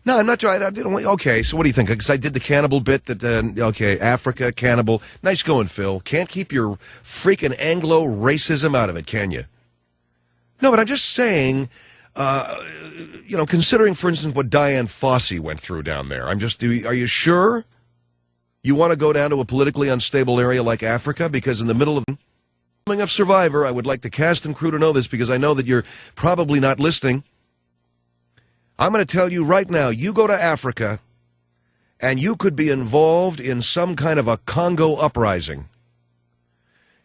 No, I'm not trying. Okay, so what do you think? Because I did the cannibal bit that, okay, Africa, cannibal. Nice going, Phil. Can't keep your freaking Anglo racism out of it, can you? No, but I'm just saying, considering, for instance, what Diane Fossey went through down there, are you sure you want to go down to a politically unstable area like Africa? Because in the middle of Survivor, I would like the cast and crew to know this because I know that you're probably not listening. I'm going to tell you right now, you go to Africa, and you could be involved in some kind of a Congo uprising.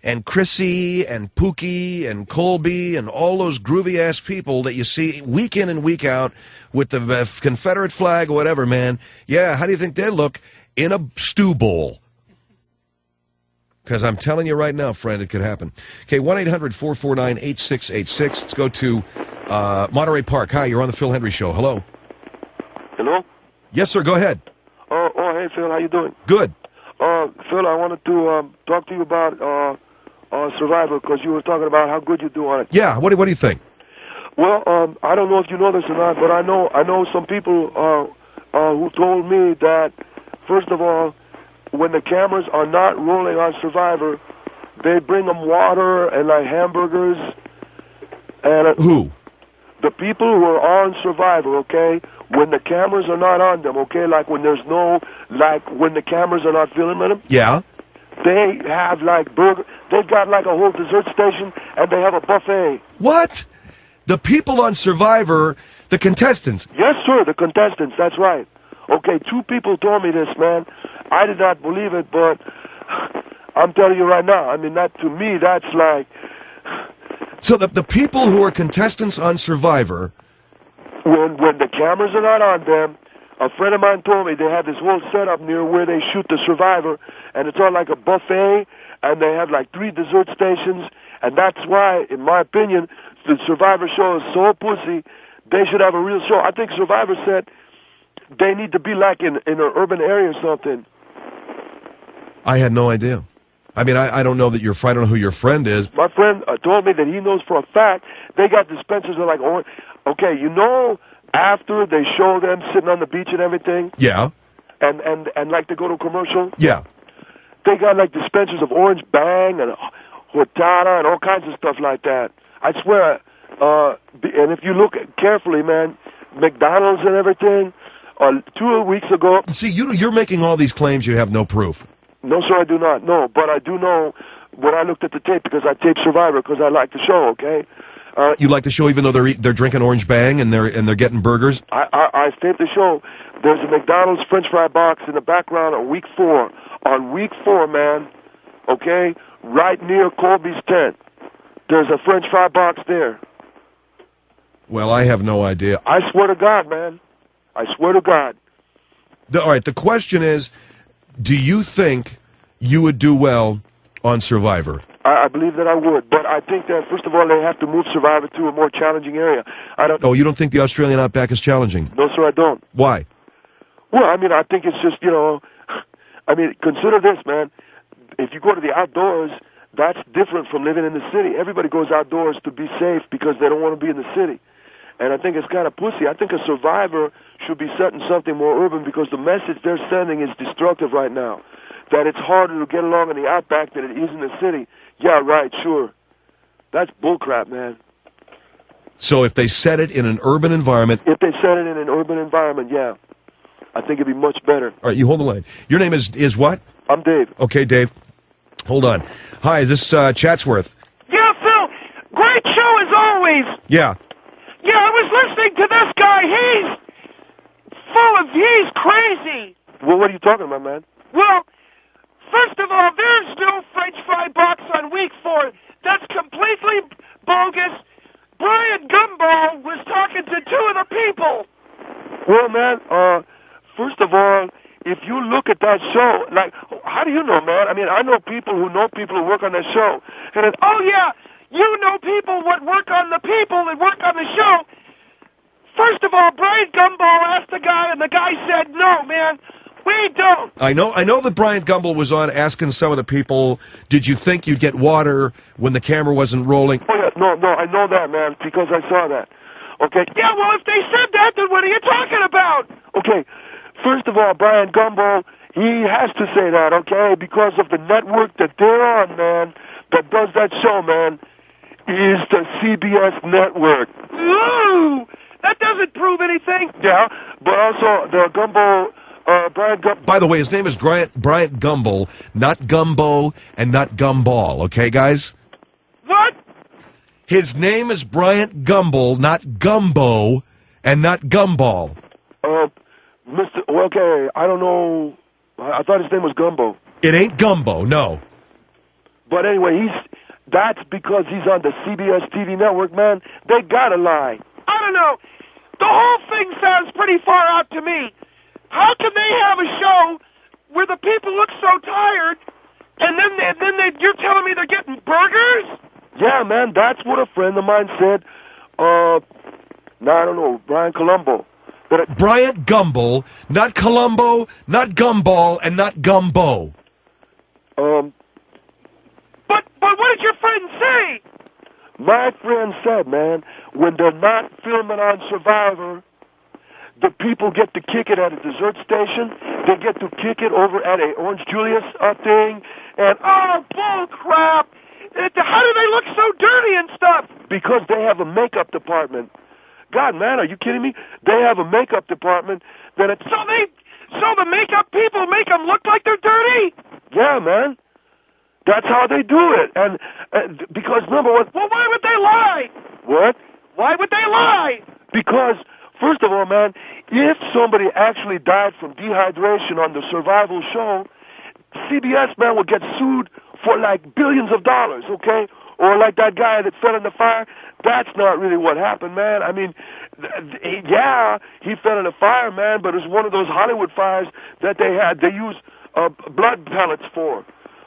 And Chrissy and Pookie and Colby and all those groovy-ass people that you see week in and week out with the Confederate flag or whatever, man. Yeah, how do you think they look in a stew bowl? Because I'm telling you right now, friend, it could happen. Okay, 1-800-449-8686. Let's go to Monterey Park. Hi, you're on the Phil Hendry Show. Hello. Hello? Yes, sir, go ahead. Hey, Phil, how you doing? Good. Phil, I wanted to talk to you about Survivor, because you were talking about how good you do on it. Yeah, what do you think? Well, I don't know if you know this or not, but I know some people who told me that, first of all, when the cameras are not rolling on Survivor, they bring them water and like hamburgers. And who? The people who are on Survivor, okay? When the cameras are not on them, okay? Like when there's when the cameras are not filming them. Yeah. They have like burger. They've got like a whole dessert station, and they have a buffet. What? The people on Survivor, the contestants? Yes, sir, the contestants. That's right. Okay, 2 people told me this, man. I did not believe it, but I'm telling you right now. I mean, to me, that's like. So the people who are contestants on Survivor. When the cameras are not on them, a friend of mine told me they have this whole setup near where they shoot the Survivor, and it's all like a buffet, and they have like 3 dessert stations, and that's why, in my opinion, the Survivor show is so pussy. They should have a real show. I think Survivor said they need to be like in an urban area or something. I had no idea. I mean, I don't know that I don't know who your friend is. My friend told me that he knows for a fact they got dispensers of like orange. Okay, after they show them sitting on the beach and everything. Yeah. And like to go to a commercial. Yeah. They got like dispensers of Orange Bang and Horchata and all kinds of stuff like that. I swear. And if you look carefully, man, McDonald's and everything. 2 weeks ago. See, you're making all these claims. You have no proof. No, sir, I do not. No, but I do know when I looked at the tape because I taped Survivor because I like the show. Okay. You like the show even though they're drinking Orange Bang and they're getting burgers? I taped the show. There's a McDonald's French fry box in the background on week 4. On week 4, man. Okay, right near Colby's tent. There's a French fry box there. Well, I have no idea. I swear to God, man. I swear to God. All right, the question is, do you think you would do well on Survivor? I believe that I would, but I think that, first of all, they have to move Survivor to a more challenging area. Oh, you don't think the Australian Outback is challenging? No, sir, I don't. Why? Well, I mean, I think it's just, I mean, consider this, man. If you go to the outdoors, that's different from living in the city. Everybody goes outdoors to be safe because they don't want to be in the city. And I think it's kind of pussy. I think a Survivor should be set in something more urban because the message they're sending is destructive right now. That it's harder to get along in the outback than it is in the city. Yeah, right, sure. That's bullcrap, man. So if they set it in an urban environment... If they set it in an urban environment, yeah. I think it'd be much better. All right, you hold the line. Your name is what? I'm Dave. Okay, Dave. Hold on. Hi, is this Chatsworth? Yeah, Phil. Great show as always. Yeah. Yeah, I was listening to this guy. He's crazy. Well, what are you talking about, man? Well, first of all, there's no French fry box on week 4. That's completely bogus. Brian Gumball was talking to 2 of the people. Well, man, first of all, if you look at that show, like, how do you know, man? I mean, I know people who work on that show. And oh, yeah, you know people what work on the people that work on the show. First of all, Brian Gumball asked the guy, and the guy said, no, man, we don't. I know that Brian Gumball was on asking some of the people, did you think you'd get water when the camera wasn't rolling? Oh, yeah, no, I know that, man, because I saw that. Okay. Yeah, well, if they said that, then what are you talking about? Okay, first of all, Brian Gumbo, he has to say that, okay, because of the network that they're on, man, that does that show, man, is the CBS network. Ooh, that doesn't prove anything. Yeah, but also the Gumbo, Brian Gumbo. By the way, his name is Bryant Gumbel, not Gumbo and not Gumball, okay, guys? What? His name is Bryant Gumbel, not Gumbo and not Gumball. Okay, I don't know. I thought his name was Gumbo. It ain't Gumbo, no. But anyway, that's because he's on the CBS TV network, man. They gotta lie. I don't know. The whole thing sounds pretty far out to me. How can they have a show where the people look so tired, and then you're telling me they're getting burgers? Yeah, man, that's what a friend of mine said. I don't know, Brian Colombo. Bryant Gumbel, not Columbo, not Gumball, and not Gumbo. But what did your friend say? My friend said, man, when they're not filming on Survivor, the people get to kick it at a dessert station. They get to kick it over at a Orange Julius thing. And, oh, bull crap. How do they look so dirty and stuff? Because they have a makeup department. God, man, are you kidding me? They have a makeup department that So the makeup people make them look like they're dirty? Yeah, man. That's how they do it. And because, number one... Well, why would they lie? What? Why would they lie? Because, first of all, man, if somebody actually died from dehydration on the survival show, CBS, man, would get sued for, like, billions of dollars, okay? Or like that guy that fell in the fire. That's not really what happened, man. I mean, yeah, he fell in a fire, man, but it was one of those Hollywood fires that they use blood pellets for,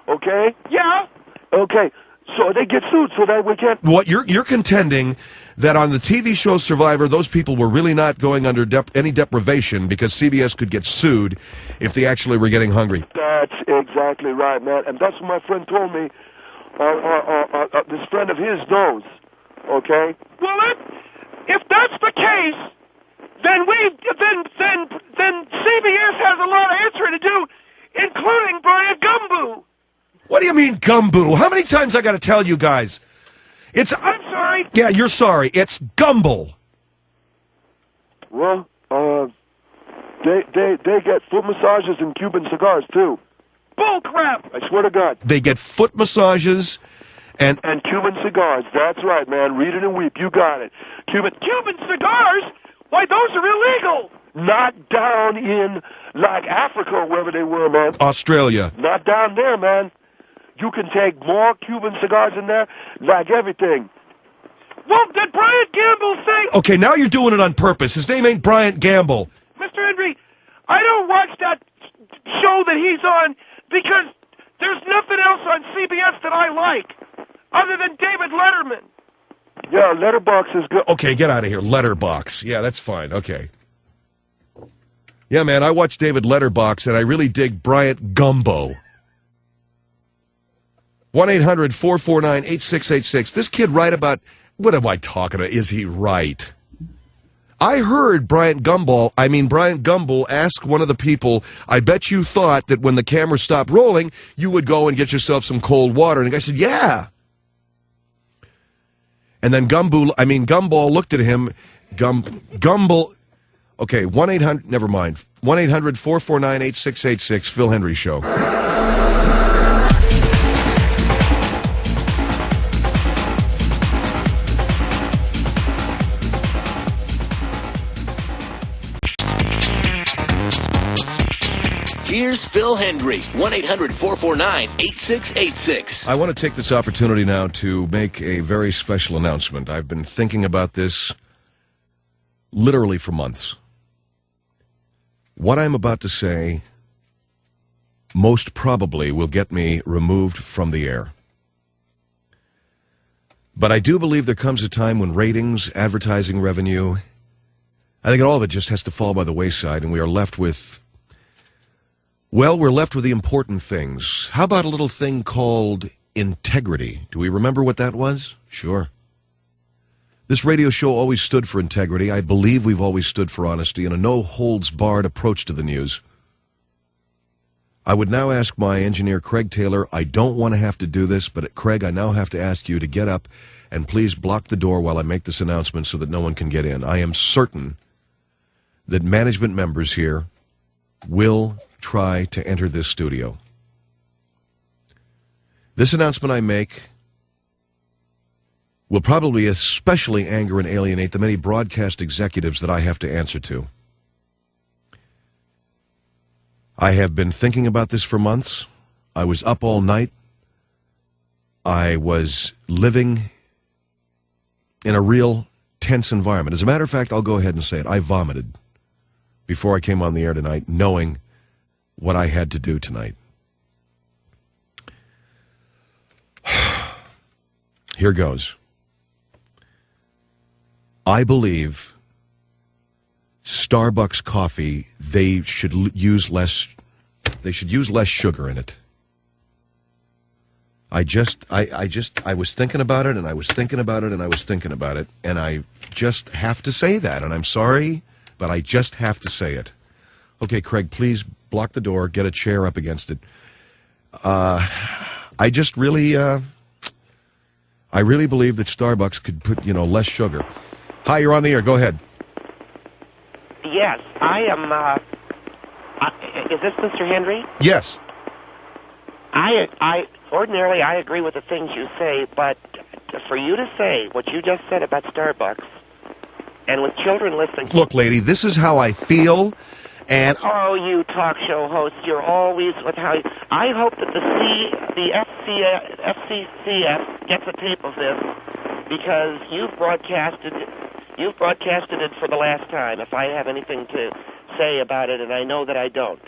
okay? Yeah. Okay, so they get sued so that we can't... What you're contending that on the TV show Survivor, those people were really not going under any deprivation because CBS could get sued if they actually were getting hungry. That's exactly right, man, and that's what my friend told me. This friend of his knows, okay? Well, if that's the case, then CBS has a lot of answering to do, including Brian Gumbo. What do you mean, Gumbo? How many times I got to tell you guys? I'm sorry. Yeah, you're sorry. It's Gumbel. Well, they get foot massages and Cuban cigars too. Bull crap! I swear to God. They get foot massages and Cuban cigars. That's right, man. Read it and weep. You got it. Cuban cigars? Why, those are illegal. Not down in, like, Africa or wherever they were, man. Australia. Not down there, man. You can take more Cuban cigars in there, like everything. Well, did Bryant Gamble say... Okay, now you're doing it on purpose. His name ain't Bryant Gamble. Mr. Henry, I don't watch that show that he's on because there's nothing else on CBS that I like other than David Letterman. Yeah, Letterbox is good. Okay, get out of here. Letterbox. Yeah, that's fine. Okay. Yeah, man, I watched David Letterbox, and I really dig Bryant Gumbo. 1-800-449-8686. This kid right about... What am I talking about? Is he right? I heard Bryant Gumbel ask one of the people, I bet you thought that when the camera stopped rolling, you would go and get yourself some cold water. And the guy said, yeah. And then Gumball looked at him. Gumbel. Okay, 1-800, never mind. 1-800-449-8686, Phil Hendry Show. Here's Phil Hendry, 1-800-449-8686. I want to take this opportunity now to make a very special announcement. I've been thinking about this literally for months. What I'm about to say most probably will get me removed from the air. But I do believe there comes a time when ratings, advertising revenue, I think all of it just has to fall by the wayside, and we are left with... Well, we're left with the important things. How about a little thing called integrity? Do we remember what that was? Sure. This radio show always stood for integrity. I believe we've always stood for honesty and a no-holds-barred approach to the news. I would now ask my engineer, Craig Taylor, I don't want to have to do this, but Craig, I now have to ask you to get up and please block the door while I make this announcement so that no one can get in. I am certain that management members here will try to enter this studio. This announcement I make will probably especially anger and alienate the many broadcast executives that I have to answer to. I have been thinking about this for months. I was up all night. I was living in a real tense environment. As a matter of fact, I'll go ahead and say it. I vomited before I came on the air tonight, knowing what I had to do tonight. Here goes. I believe Starbucks coffee, they should use less sugar in it. I was thinking about it, and I was thinking about it, and I was thinking about it, and I just have to say that, and I'm sorry, but I just have to say it. Okay, Craig, please block the door, get a chair up against it. I really believe that Starbucks could put, less sugar. Hi, you're on the air. Go ahead. Yes, I am, is this Mr. Henry? Yes. Ordinarily, I agree with the things you say, but for you to say what you just said about Starbucks, and with children listening... Look, lady, this is how I feel, and... Oh, you talk show hosts, you're always with how... I hope that the FCCF gets a tape of this, because you've broadcasted it for the last time, if I have anything to say about it, and I know that I don't.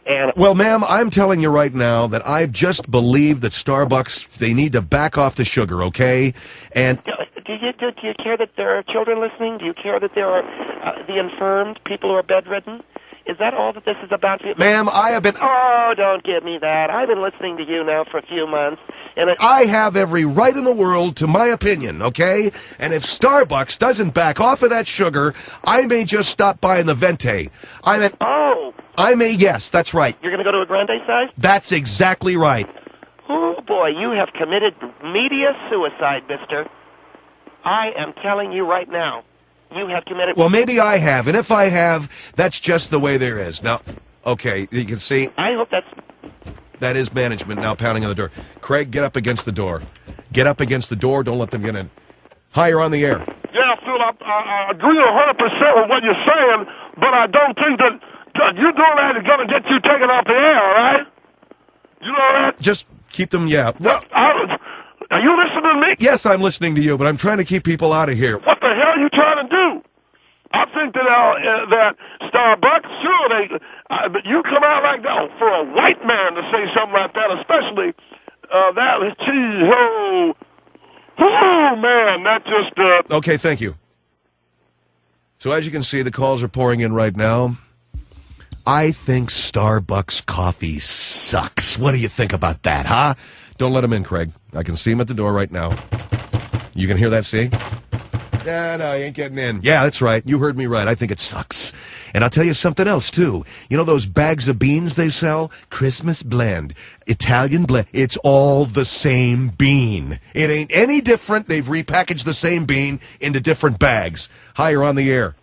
And well, ma'am, I'm telling you right now that I just believe that Starbucks, they need to back off the sugar, okay? And do you care that there are children listening? Do you care that there are the infirmed, people who are bedridden? Is that all that this is about? Ma'am, I have been... Oh, don't give me that. I've been listening to you now for a few months. And I have every right in the world to my opinion, okay? And if Starbucks doesn't back off of that sugar, I may just stop buying the Venti. Yes, that's right. You're going to go to a grande size? That's exactly right. Oh, boy, you have committed media suicide, mister. I am telling you right now. You have committed... Well, maybe I have, and if I have, that's just the way there is. Now, okay, you can see... I hope that's... That is management now pounding on the door. Craig, get up against the door. Get up against the door. Don't let them get in. Hi, you're on the air. Yeah, Phil, I agree 100% with what you're saying, but I don't think that you doing that is going to get you taken off the air, all right? You know that? Just keep them, yeah. Are you listening to me? Yes, I'm listening to you, but I'm trying to keep people out of here. What the hell are you trying to do? I think that Starbucks, sure, but you come out like that for a white man to say something like that, especially man, that just... Okay, thank you. So as you can see, the calls are pouring in right now. I think Starbucks coffee sucks. What do you think about that, huh? Don't let him in, Craig. I can see him at the door right now. You can hear that, see? No, he ain't getting in. Yeah, that's right. You heard me right. I think it sucks. And I'll tell you something else, too. You know those bags of beans they sell? Christmas blend, Italian blend. It's all the same bean. It ain't any different. They've repackaged the same bean into different bags. Hi, you're on the air.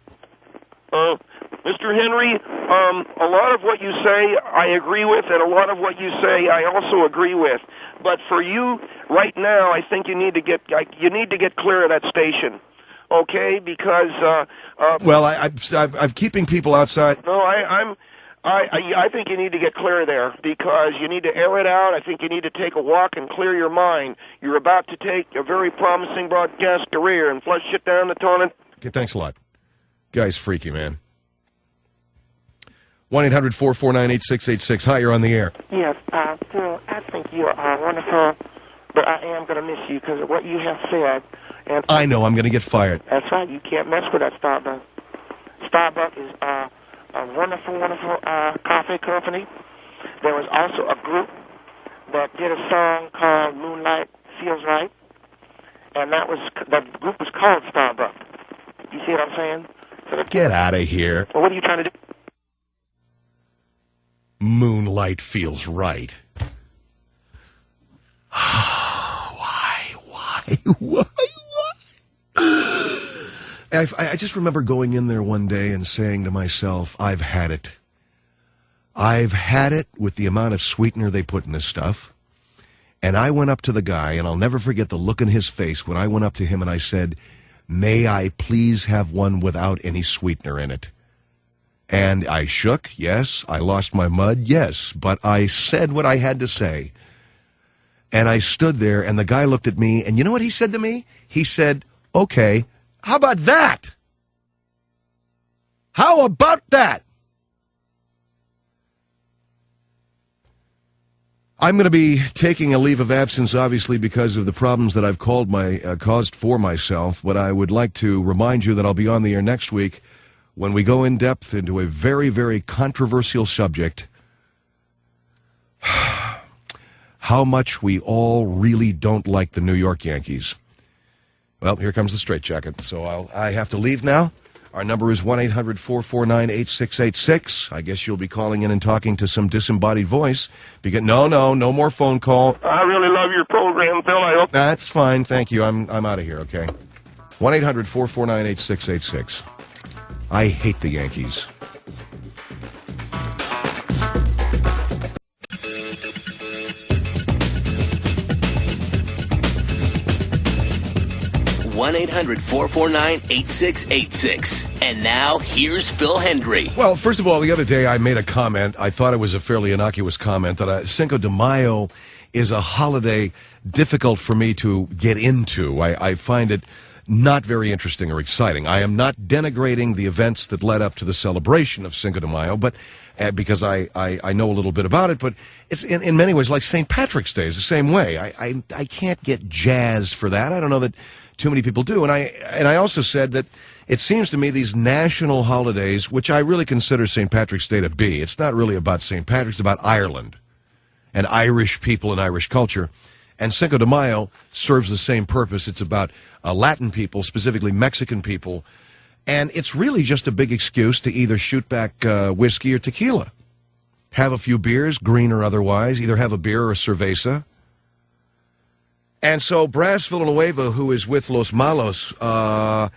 Mr. Henry, a lot of what you say I agree with, and a lot of what you say I also agree with. But for you right now, I think you need to get clear of that station. Okay, because well, I'm keeping people outside. No, I think you need to get clear there because you need to air it out. I think you need to take a walk and clear your mind. You're about to take a very promising broadcast career and flush it down the toilet. Okay, thanks a lot. Guy's freaky, man. 1-800-449-8686. Hi, you're on the air. Yes, Phil, I think you're wonderful, but I am going to miss you because of what you have said. And I know, I'm going to get fired. That's right, you can't mess with that Starbucks. Starbucks is a wonderful, wonderful coffee company. There was also a group that did a song called Moonlight Feels Right, and that group was called Starbuck. You see what I'm saying? So Get out of here. well, what are you trying to do? Moonlight feels right. Why? I just remember going in there one day and saying to myself, I've had it. I've had it with the amount of sweetener they put in this stuff. And I went up to the guy, and I'll never forget the look in his face when I went up to him and I said, may I please have one without any sweetener in it? And I shook, yes. I lost my mud, yes. But I said what I had to say. And I stood there, and the guy looked at me, and you know what he said to me? He said, okay, how about that? How about that? I'm going to be taking a leave of absence, obviously, because of the problems that I've caused for myself. But I would like to remind you that I'll be on the air next week when we go in depth into a very, very controversial subject. How much we all really don't like the New York Yankees. Well, here comes the straitjacket. So I have to leave now. Our number is 1-800-449-8686. I guess you'll be calling in and talking to some disembodied voice. Because no more phone call. I really love your program, Phil. I hope. That's fine. Thank you. I'm out of here, okay? 1-800-449-8686. I hate the Yankees. 1-800-449-8686. And now, here's Phil Hendry. Well, first of all, the other day I made a comment. I thought it was a fairly innocuous comment that Cinco de Mayo is a holiday difficult for me to get into. I find it not very interesting or exciting. I am not denigrating the events that led up to the celebration of Cinco de Mayo, but because I know a little bit about it, but it's in many ways like St. Patrick's Day is the same way. I can't get jazzed for that. I don't know that too many people do. And I also said that it seems to me these national holidays, which I really consider St. Patrick's Day to be, it's not really about St. Patrick's, it's about Ireland and Irish people and Irish culture. And Cinco de Mayo serves the same purpose. It's about Latin people, specifically Mexican people. And it's really just a big excuse to either shoot back whiskey or tequila. Have a few beers, green or otherwise. Either have a beer or a cerveza. And so Brass Villanueva, who is with Los Malos, a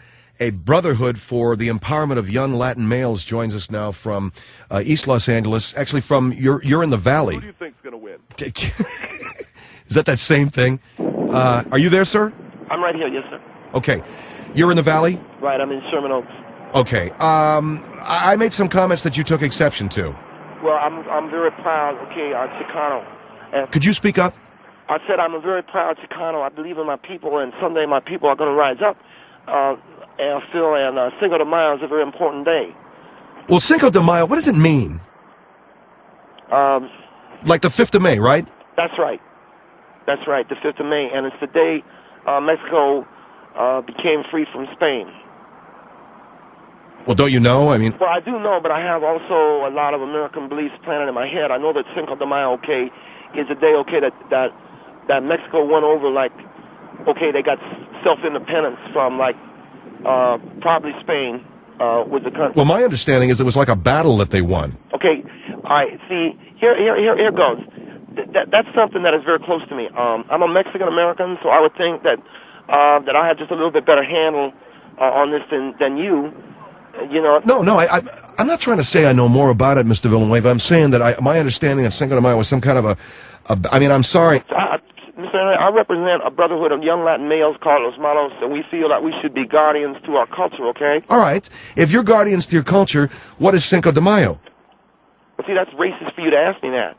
brotherhood for the empowerment of young Latin males, joins us now from East Los Angeles. Actually, from you're in the Valley. Who do you think's going to win? Is that same thing? Are you there, sir? I'm right here, yes, sir. Okay. You're in the Valley? Right, I'm in Sherman Oaks. Okay. I made some comments that you took exception to. Well, I'm very proud, Chicano. And Could you speak up? I said I'm a very proud Chicano. I believe in my people, and someday my people are going to rise up. And Phil, and Cinco de Mayo is a very important day. Well, Cinco de Mayo, what does it mean? Like the 5th of May, right? That's right. That's right, the 5th of May. And it's the day Mexico became free from Spain. Well, don't you know? I mean... Well, I do know, but I have also a lot of American beliefs planted in my head. I know that Cinco de Mayo, is a day, that Mexico won over, they got self-independence from, probably Spain was the country. Well, my understanding is it was like a battle that they won. Okay, all right, see, here goes. That's something that is very close to me. I'm a Mexican-American, so I would think that I have just a little bit better handle on this than you. You know. No, I'm not trying to say I know more about it, Mr. Villanueva. I'm saying that my understanding of Cinco de Mayo was some kind of I'm sorry. Mr. Henry, I represent a brotherhood of young Latin males called Los Malos, and we feel that we should be guardians to our culture, okay? All right. If you're guardians to your culture, what is Cinco de Mayo? Well, see, that's racist for you to ask me that.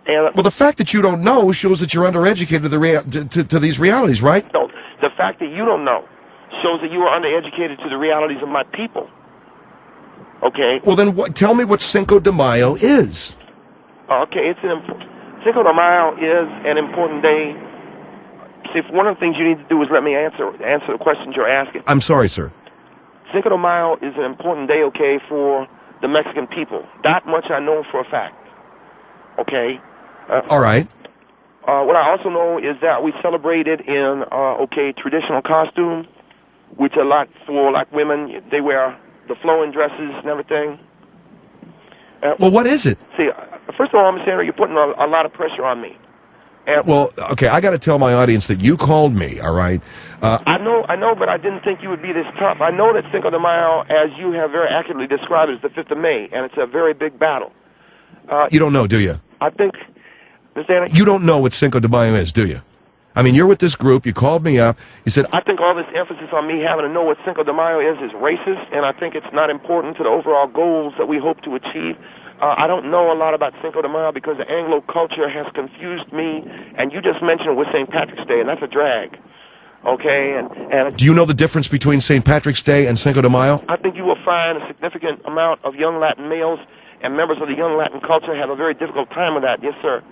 And, well, the fact that you don't know shows that you're undereducated to these realities, right? No, the fact that you don't know shows that you are undereducated to the realities of my people. Okay. Well, then tell me what Cinco de Mayo is. Okay, Cinco de Mayo is an important day. See, one of the things you need to do is let me answer the questions you're asking. I'm sorry, sir. Cinco de Mayo is an important day, for the Mexican people. That much I know for a fact. Okay. All right. What I also know is that we celebrated in traditional costume, which a lot for like women. They wear the flowing dresses and everything. Well, what is it? See, first of all, I'm saying you're putting a lot of pressure on me. Well, okay, I got to tell my audience that you called me, all right? I know, but I didn't think you would be this tough. I know that Cinco de Mayo, as you have very accurately described, is the 5th of May, and it's a very big battle. You don't know, do you? I think, you don't know what Cinco de Mayo is, do you? I mean, you're with this group, you called me up, you said... I think all this emphasis on me having to know what Cinco de Mayo is racist, and I think it's not important to the overall goals that we hope to achieve. I don't know a lot about Cinco de Mayo because the Anglo culture has confused me, and you just mentioned it with St. Patrick's Day, and that's a drag. Okay, and do you know the difference between St. Patrick's Day and Cinco de Mayo? I think you will find a significant amount of young Latin males and members of the young Latin culture have a very difficult time with that. Yes, sir.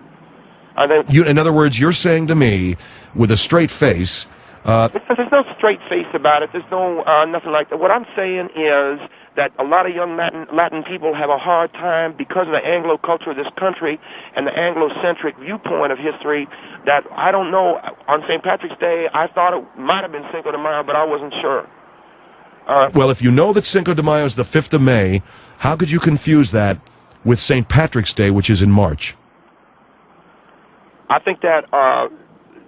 In other words, you're saying to me, with a straight face... There's no straight face about it. There's no nothing like that. What I'm saying is that a lot of young Latin people have a hard time because of the Anglo culture of this country and the Anglo-centric viewpoint of history that I don't know. On St. Patrick's Day, I thought it might have been Cinco de Mayo, but I wasn't sure. Well, if you know that Cinco de Mayo is the 5th of May, how could you confuse that with St. Patrick's Day, which is in March? I think that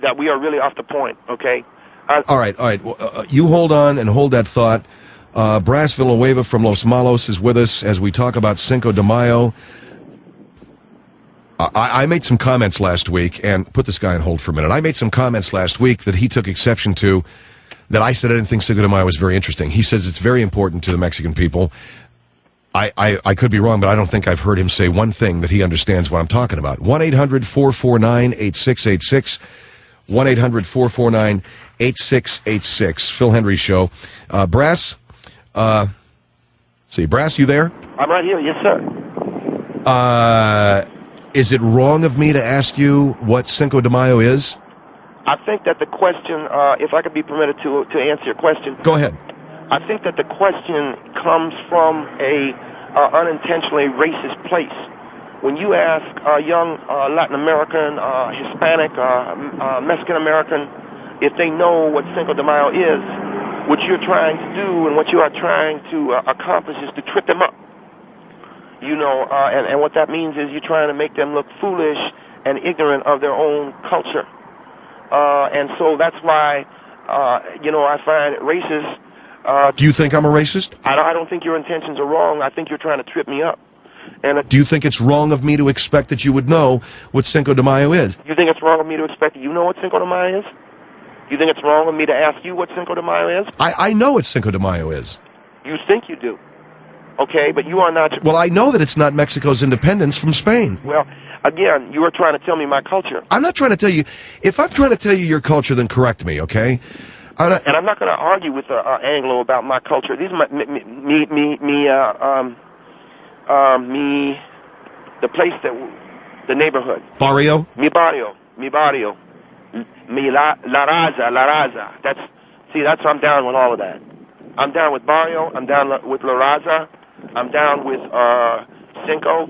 that we are really off the point, okay? All right. Well, you hold on and hold that thought. Brass Villanueva from Los Malos is with us as we talk about Cinco de Mayo. I made some comments last week, and put this guy on hold for a minute. I made some comments last week that he took exception to, that I said I didn't think Cinco de Mayo was very interesting. He says it's very important to the Mexican people. I could be wrong, but I don't think I've heard him say one thing that he understands what I'm talking about. 1-800-449-8686. 1-800-449-8686. Phil Hendry Show. Brass? Brass, you there? I'm right here. Yes, sir. Is it wrong of me to ask you what Cinco de Mayo is? I think that the question, if I could be permitted to answer your question. Go ahead. I think that the question comes from a unintentionally racist place. When you ask a young Latin American, Hispanic, Mexican American, if they know what Cinco de Mayo is, what you're trying to do and what you are trying to accomplish is to trip them up. You know, and what that means is you're trying to make them look foolish and ignorant of their own culture. And so that's why, I find it racist. Do you think I'm a racist? I don't think your intentions are wrong. I think you're trying to trip me up. And do you think it's wrong of me to expect that you would know what Cinco de Mayo is? You think it's wrong of me to expect that you know what Cinco de Mayo is? You think it's wrong of me to ask you what Cinco de Mayo is? I know what Cinco de Mayo is. You think you do. Okay, but you are not... Well, I know that it's not Mexico's independence from Spain. Well, again, you are trying to tell me my culture. I'm not trying to tell you... If I'm trying to tell you your culture, then correct me, okay? And I'm not going to argue with Anglo about my culture. These are the place the neighborhood. Barrio? Mi barrio. La raza. That's what I'm down with all of that. I'm down with barrio. I'm down with La Raza. I'm down with Cinco.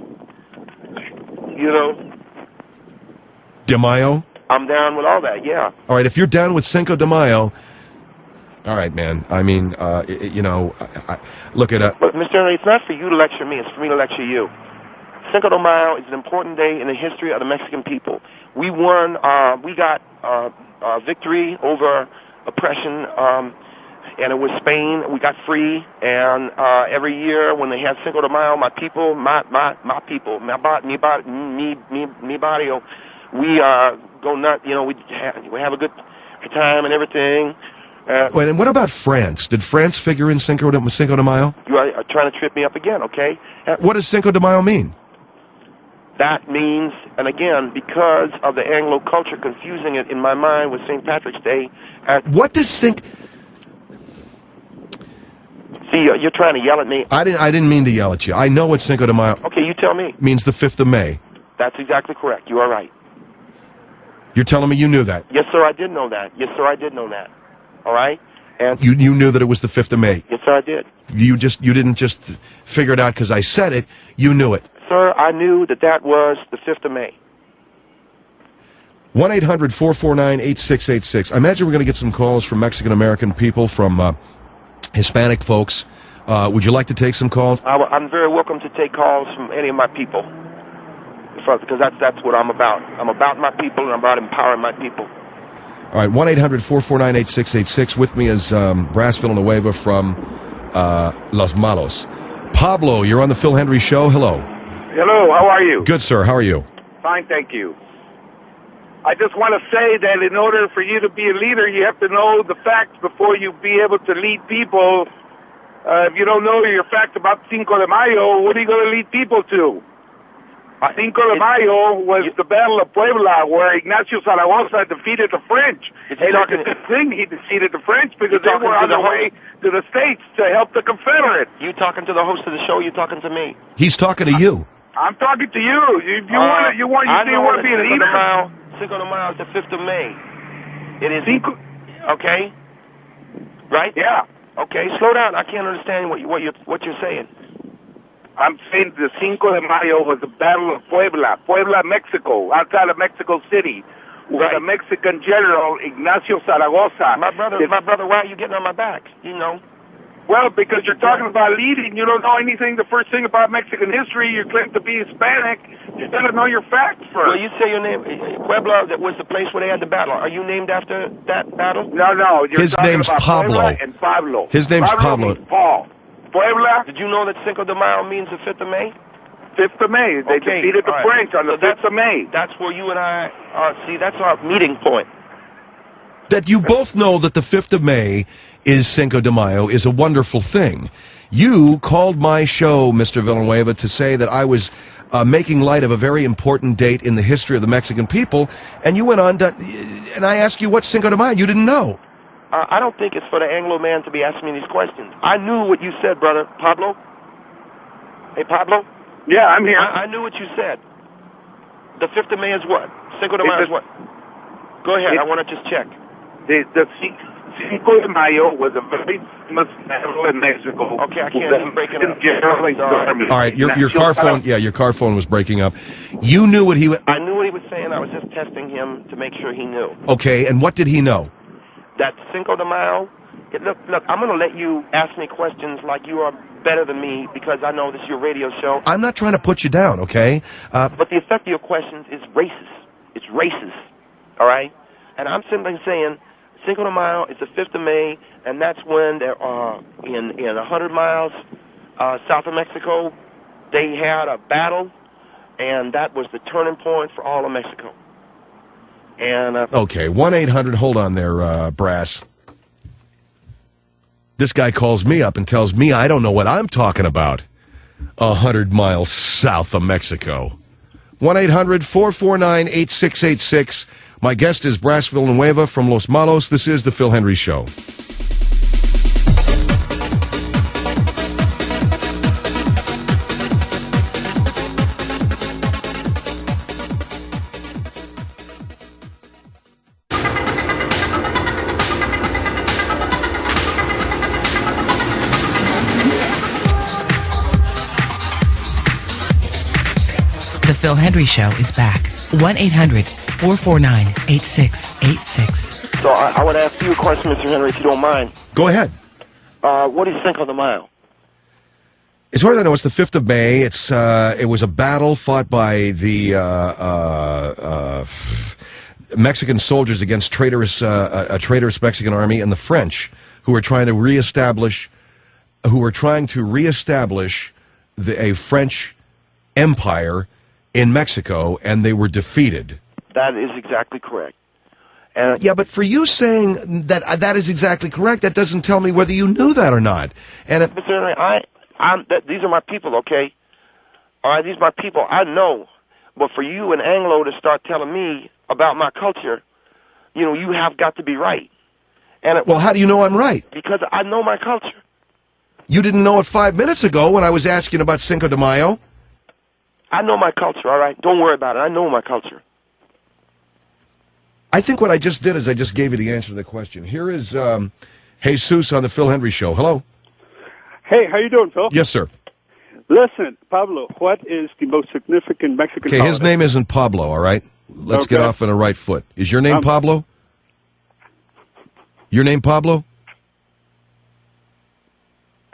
De Mayo? I'm down with all that, yeah. All right, if you're down with Cinco de Mayo, all right, man. I mean, look at... But, Mr. Henry, it's not for you to lecture me. It's for me to lecture you. Cinco de Mayo is an important day in the history of the Mexican people. We won, we got victory over oppression, and it was Spain. We got free, and every year when they have Cinco de Mayo, my people, mi barrio, we go nuts. We have a good time and everything. Wait, and what about France? Did France figure in Cinco de Mayo? You are trying to trip me up again, okay? What does Cinco de Mayo mean? That means, and again, because of the Anglo culture confusing it in my mind with St. Patrick's Day. What does See, you're trying to yell at me. I didn't mean to yell at you. I know what Cinco de Mayo... Okay, you tell me. ...means the 5th of May. That's exactly correct. You are right. You're telling me you knew that? Yes, sir, I did know that. Yes, sir, I did know that. All right? And you knew that it was the 5th of May? Yes, sir, I did. You didn't just figure it out because I said it. You knew it. Sir, I knew that was the 5th of May. 1-800-449-8686. I imagine we're going to get some calls from Mexican-American people, from Hispanic folks. Would you like to take some calls? I'm very welcome to take calls from any of my people, because that's what I'm about. I'm about my people, and I'm about empowering my people. All right, 1-800-449-8686. With me is Brass Villanueva from Los Malos. Pablo, you're on the Phil Hendry Show. Hello. Hello, how are you? Good, sir. How are you? Fine, thank you. I just want to say that in order for you to be a leader, you have to know the facts before you be able to lead people. If you don't know your facts about Cinco de Mayo, what are you going to lead people to? Cinco de Mayo was the Battle of Puebla, where Ignacio Zaragoza defeated the French. And it's a good thing he defeated the French, because they were on their way to the States to help the Confederates. You talking to the host of the show? You talking to me? He's talking to you. I'm talking to you. You want to be a leader? Cinco de Mayo is the 5th of May. It is. Okay. Right? Yeah. Okay. Slow down. I can't understand what you're saying. I'm saying the Cinco de Mayo was the Battle of Puebla, Mexico, outside of Mexico City, with the Mexican general Ignacio Zaragoza. My brother, why are you getting on my back? You know. Well, because you're talking about leading. You don't know anything. The first thing about Mexican history, you claim to be Hispanic. You got to know your facts first. Well, you say your name. Puebla, that was the place where they had the battle. Are you named after that battle? No. His name's Pablo. Puebla and Pablo. His name's Pablo. Paul. Puebla. Did you know that Cinco de Mayo means the 5th of May? 5th of May. They defeated the French on the 5th of May. That's where you and I are. See, that's our meeting point. That you both know that the 5th of May is Cinco de Mayo is a wonderful thing. You called my show, Mr. Villanueva, to say that I was making light of a very important date in the history of the Mexican people, and you went on to, and I asked you what's Cinco de Mayo. You didn't know. I don't think it's for the Anglo man to be asking me these questions. I knew what you said, brother. Pablo? Hey, Pablo? Yeah, I'm here. I knew what you said. The 5th of May is what? Cinco de Mayo is what? Go ahead. I want to just check. The Cinco de Mayo was a very famous battle in Mexico. Okay, I can't even break it up. All right, your car phone, your car phone was breaking up. You knew what he was... I knew what he was saying. I was just testing him to make sure he knew. Okay, and what did he know? That Cinco de Mayo... Look, I'm going to let you ask me questions like you are better than me, because I know this is your radio show. I'm not trying to put you down, okay? But the effect of your questions is racist. It's racist, all right? And I'm simply saying... Cinco de Mayo is the 5th of May, and that's when there are, in 100 miles south of Mexico, they had a battle, and that was the turning point for all of Mexico. And okay, 1-800, hold on there, Brass. This guy calls me up and tells me I don't know what I'm talking about. 100 miles south of Mexico. 1-800-449-8686. My guest is Brass Villanueva from Los Malos. This is the Phil Hendry Show. The Phil Hendry Show is back. 1-800-449-8686. So I would ask you a question, Mr. Henry, if you don't mind. Go ahead. What is Cinco de Mayo? As far as I know, it's the 5th of May. It was a battle fought by the Mexican soldiers against a traitorous Mexican army and the French, who were trying to reestablish a French empire in Mexico, and they were defeated. That is exactly correct. Yeah, but for you saying that is exactly correct, that doesn't tell me whether you knew that or not. And Mr. Henry, these are my people, okay? All right, these are my people. I know. But for you and Anglo to start telling me about my culture, you have got to be right. Well, how do you know I'm right? Because I know my culture. You didn't know it 5 minutes ago when I was asking about Cinco de Mayo. I know my culture, all right? Don't worry about it. I know my culture. I think what I just did is I just gave you the answer to the question. Here is Jesus on the Phil Hendry Show. Hello. Hey, how you doing, Phil? Yes, sir. Listen, Pablo, what is the most significant Mexican holiday? His name isn't Pablo, all right? let's get off on the right foot. Is your name Pablo? Your name Pablo?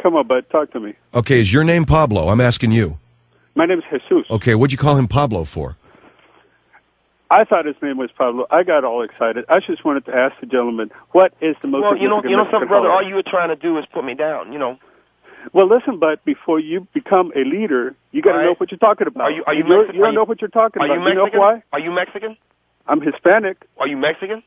Come on, bud. Talk to me. Okay, is your name Pablo? I'm asking you. My name is Jesus. Okay, what'd you call him Pablo for? I thought his name was Pablo. I got all excited. I just wanted to ask the gentleman, what is the most significant you know something, brother? holiday? All you were trying to do is put me down, you know. Well, listen, bud, before you become a leader, you got to know what you're talking about. Are you Mexican? You don't know what you're talking about. Are you Mexican? You know why? Are you Mexican? I'm Hispanic. Are you Mexican?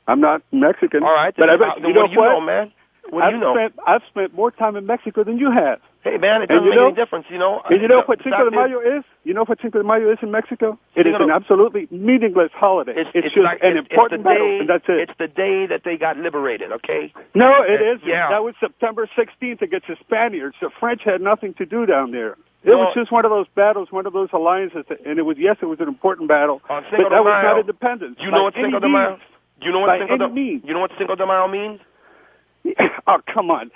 I'm not Mexican. All right. But Then you know what do you know, man? What do you know? I've spent more time in Mexico than you have. Hey, man, it doesn't make any difference, you know. And you know what Cinco de Mayo is? You know what Cinco de Mayo is in Mexico? It is an absolutely meaningless holiday. It's just an important battle, and that's it. It's the day that they got liberated, okay? No, it isn't. Yeah. That was September 16th against the Spaniards. The French had nothing to do down there. It was just one of those battles, one of those alliances, and it was an important battle, but that was not independence. You know what Cinco de Mayo? You know what Cinco de Mayo means? Oh, come on.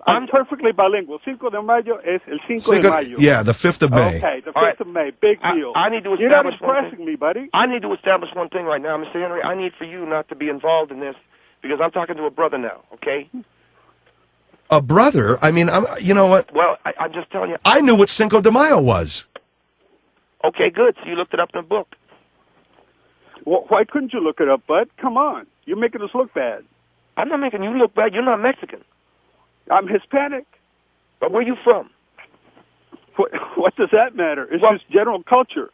I'm perfectly bilingual. Cinco de Mayo es el Cinco de Mayo. Yeah, the 5th of May. Okay, the 5th of May. Big deal. I need to establish You're not impressing me, buddy. I need to establish one thing right now, Mr. Henry. I need for you not to be involved in this because I'm talking to a brother now, okay? A brother? I mean, you know what? Well, I'm just telling you. I knew what Cinco de Mayo was. Okay, good. So you looked it up in a book. Well, why couldn't you look it up, bud? Come on. You're making us look bad. I'm not making you look bad. You're not Mexican. I'm Hispanic. But where are you from? What does that matter? It's just general culture.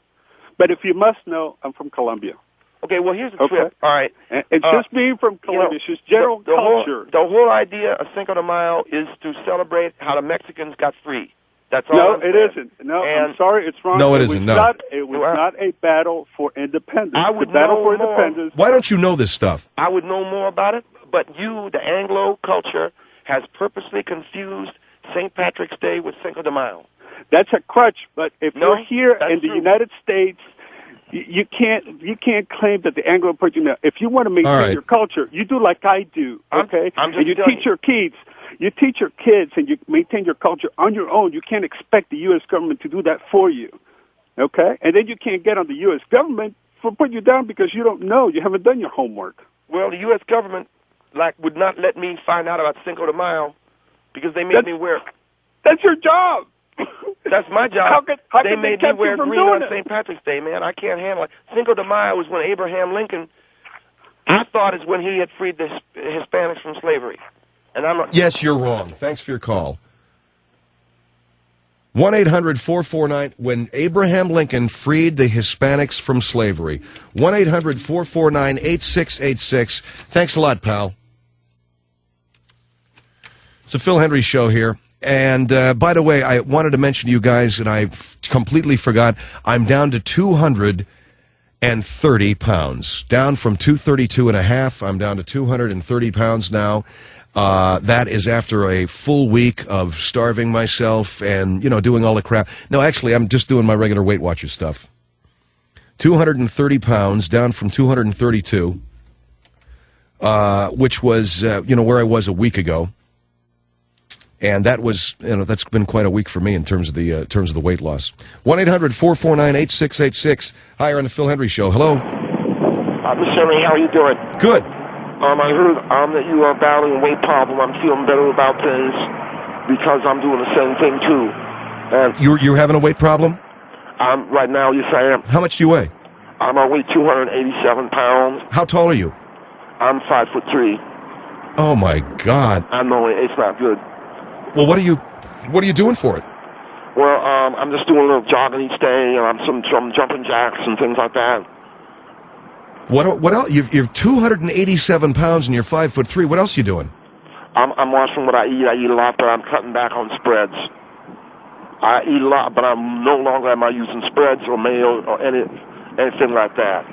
But if you must know, I'm from Colombia. Okay, well, here's the trip. All right. And just being from Colombia, it's just general culture. The whole idea of Cinco de Mayo is to celebrate how the Mexicans got free. That's all. No, it isn't. No, I'm sorry, it's wrong. No, it isn't. No. It was not a battle for independence. I would the battle know for independence. Why don't you know this stuff? I would know more about it, but you, the Anglo culture, has purposely confused St. Patrick's Day with Cinco de Mayo. That's a crutch, but if you're here in the true. United States, you can't claim that the Anglo person. If you want to maintain your culture, you do like I do, okay? And you teach your kids. You teach your kids and you maintain your culture on your own. You can't expect the U.S. government to do that for you, okay? And then you can't get on the U.S. government for putting you down because you don't know. You haven't done your homework. Well, the U.S. government would not let me find out about Cinco de Mayo because they made me wear. That's your job. That's my job. How they can made me wear green on St. Patrick's Day, man. I can't handle it. Cinco de Mayo was when Abraham Lincoln, I thought, is when he had freed the Hispanics from slavery. And I'm not. Yes, you're wrong. Thanks for your call. 1-800-449, when Abraham Lincoln freed the Hispanics from slavery. 1-800-449-8686. Thanks a lot, pal. It's a Phil Henry show here. And by the way, I wanted to mention to you guys, and I completely forgot, I'm down to 230 pounds. Down from 232 and a half. I'm down to 230 pounds now. That is after a full week of starving myself and, doing all the crap. No, actually, I'm just doing my regular Weight Watcher stuff. 230 pounds, down from 232, which was, where I was a week ago. And that was, that's been quite a week for me in terms of the weight loss. 1-800-449-8686. Hi, you're on the Phil Henry Show. Hello. Mr. Henry, how are you doing? Good. I heard that you are battling a weight problem. I'm feeling better about things because I'm doing the same thing too. And you're having a weight problem? Right now, yes, I am. How much do you weigh? I weigh 287 pounds. How tall are you? I'm 5'3". Oh my God! I know it's not good. Well, what are you doing for it? Well, I'm just doing a little jogging each day, and I'm some jumping jacks and things like that. What else? You're 287 pounds and you're 5'3". What else are you doing? I'm watching what I eat. I eat a lot, but I'm cutting back on spreads. I eat a lot, but I'm no longer am I using spreads or mayo or anything like that.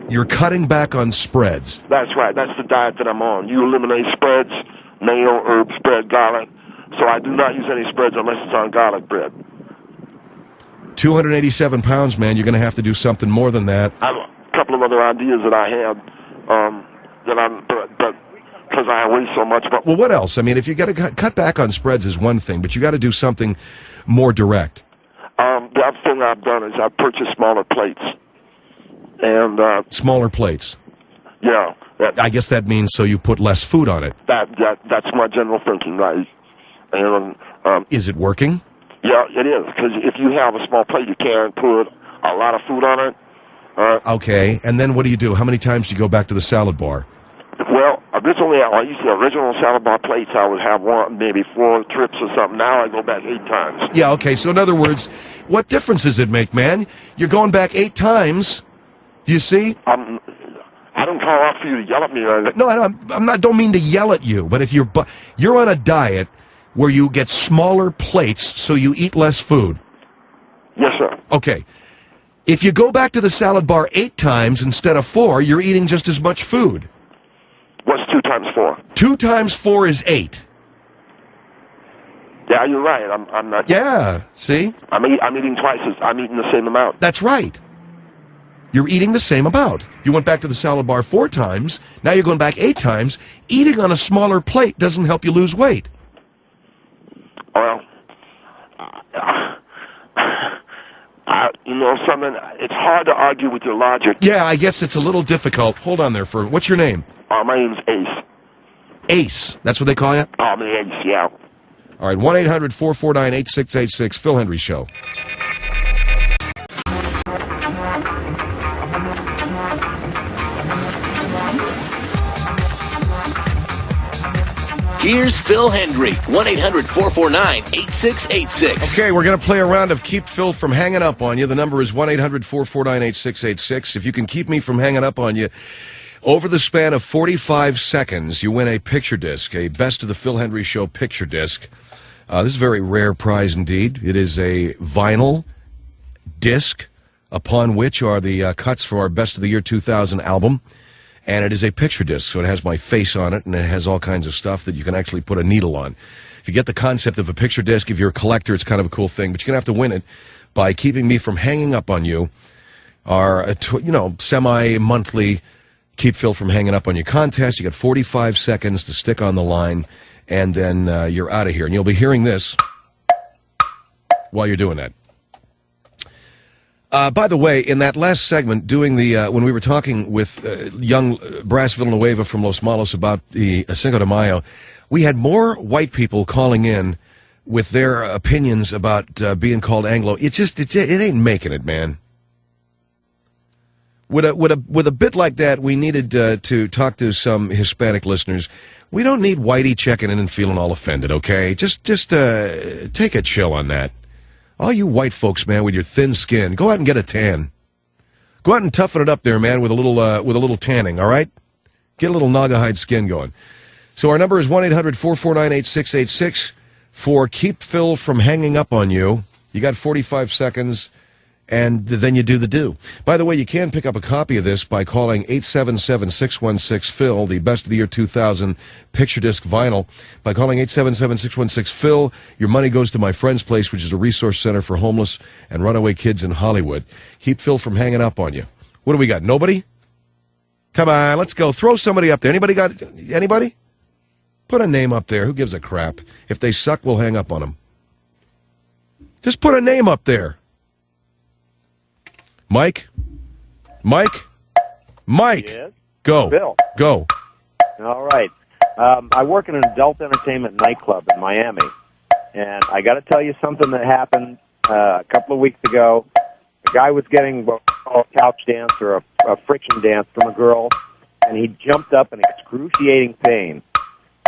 You're cutting back on spreads. That's right. That's the diet that I'm on. You eliminate spreads, mayo, herbs, bread, garlic. So I do not use any spreads unless it's on garlic bread. 287 pounds, man. You're going to have to do something more than that. I have a couple of other ideas that I had but because I weigh so much. But well, what else? I mean, if you got to cut back on spreads is one thing, but you got to do something more direct. The other thing I've done is I've purchased smaller plates. And smaller plates. Yeah. I guess that means so you put less food on it. That's my general thinking, right? And is it working? Yeah, it is. Because if you have a small plate, you can't put a lot of food on it. Okay, and then what do? How many times do you go back to the salad bar? Well, originally, I used the original salad bar plates. I would have maybe 4 trips or something. Now I go back 8 times. Yeah, okay. So in other words, what difference does it make, man? You're going back 8 times. Do you see? I don't call out for you to yell at me or anything. No, I'm not. Don't mean to yell at you, but if you're on a diet where you get smaller plates, so you eat less food. Yes, sir. Okay. If you go back to the salad bar 8 times instead of 4, you're eating just as much food. What's 2 times 4? 2 times 4 is 8. Yeah, you're right. I'm not. Yeah, see? I'm eating I'm eating the same amount. That's right. You're eating the same amount. You went back to the salad bar 4 times. Now you're going back 8 times. Eating on a smaller plate doesn't help you lose weight. Well, you know something? It's hard to argue with your logic. Yeah, I guess it's a little difficult. Hold on there what's your name? My name's Ace. Ace. That's what they call you? I'm Ace, yeah. All right, 1-800-449-8686, Phil Hendry Show. Here's Phil Hendry, 1-800-449-8686. Okay, we're going to play a round of Keep Phil from hanging up on you. The number is 1-800-449-8686. If you can keep me from hanging up on you, over the span of 45 seconds, you win a picture disc, a Best of the Phil Hendry Show picture disc. This is a very rare prize indeed. It is a vinyl disc upon which are the cuts for our Best of the Year 2000 album. And it is a picture disc, so it has my face on it, and it has all kinds of stuff that you can actually put a needle on. If you get the concept of a picture disc, if you're a collector, it's kind of a cool thing, but you're going to have to win it by keeping me from hanging up on you. Our, semi-monthly Keep Phil from hanging up on you contest. You got 45 seconds to stick on the line, and then you're out of here. And you'll be hearing this while you're doing that. By the way, in that last segment, doing when we were talking with young Brass Villanueva from Los Malos about the Cinco de Mayo, we had more white people calling in with their opinions about being called Anglo. It ain't making it, man. With a bit like that, we needed to talk to some Hispanic listeners. We don't need whitey checking in and feeling all offended, okay? Just take a chill on that. All you white folks, man, with your thin skin, go out and get a tan. Go out and toughen it up there, man, with a little tanning, all right? Get a little Naugahyde skin going. So our number is 1-800-449-8686 for Keep Phil from hanging up on you. You got 45 seconds, and then you do the do. By the way, you can pick up a copy of this by calling 877-616-PHIL, the Best of the Year 2000 picture disc vinyl. By calling 877-616-PHIL, your money goes to My Friend's Place, which is a resource center for homeless and runaway kids in Hollywood. Keep Phil from hanging up on you. What do we got? Nobody? Come on, let's go. Throw somebody up there. Anybody? Put a name up there. Who gives a crap? If they suck, we'll hang up on them. Just put a name up there. Mike? Yes? Go. Bill. Go. All right. I work in an adult entertainment nightclub in Miami, and I got to tell you something that happened a couple of weeks ago. A guy was getting a couch dance or a friction dance from a girl, and he jumped up in excruciating pain,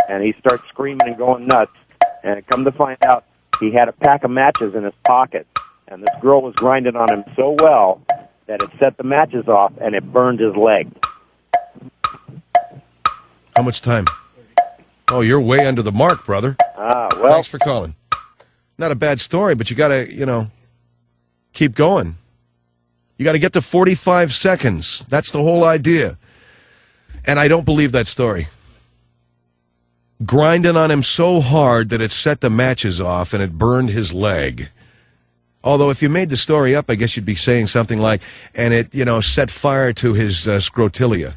and he starts screaming and going nuts, and come to find out he had a pack of matches in his pocket. And this girl was grinding on him so well that it set the matches off, and it burned his leg. How much time? Oh, you're way under the mark, brother. Well. Thanks for calling. Not a bad story, but you got to, keep going. You got to get to 45 seconds. That's the whole idea. And I don't believe that story. Grinding on him so hard that it set the matches off and it burned his leg. Although if you made the story up, I guess you'd be saying something like, and it, set fire to his scrotilia.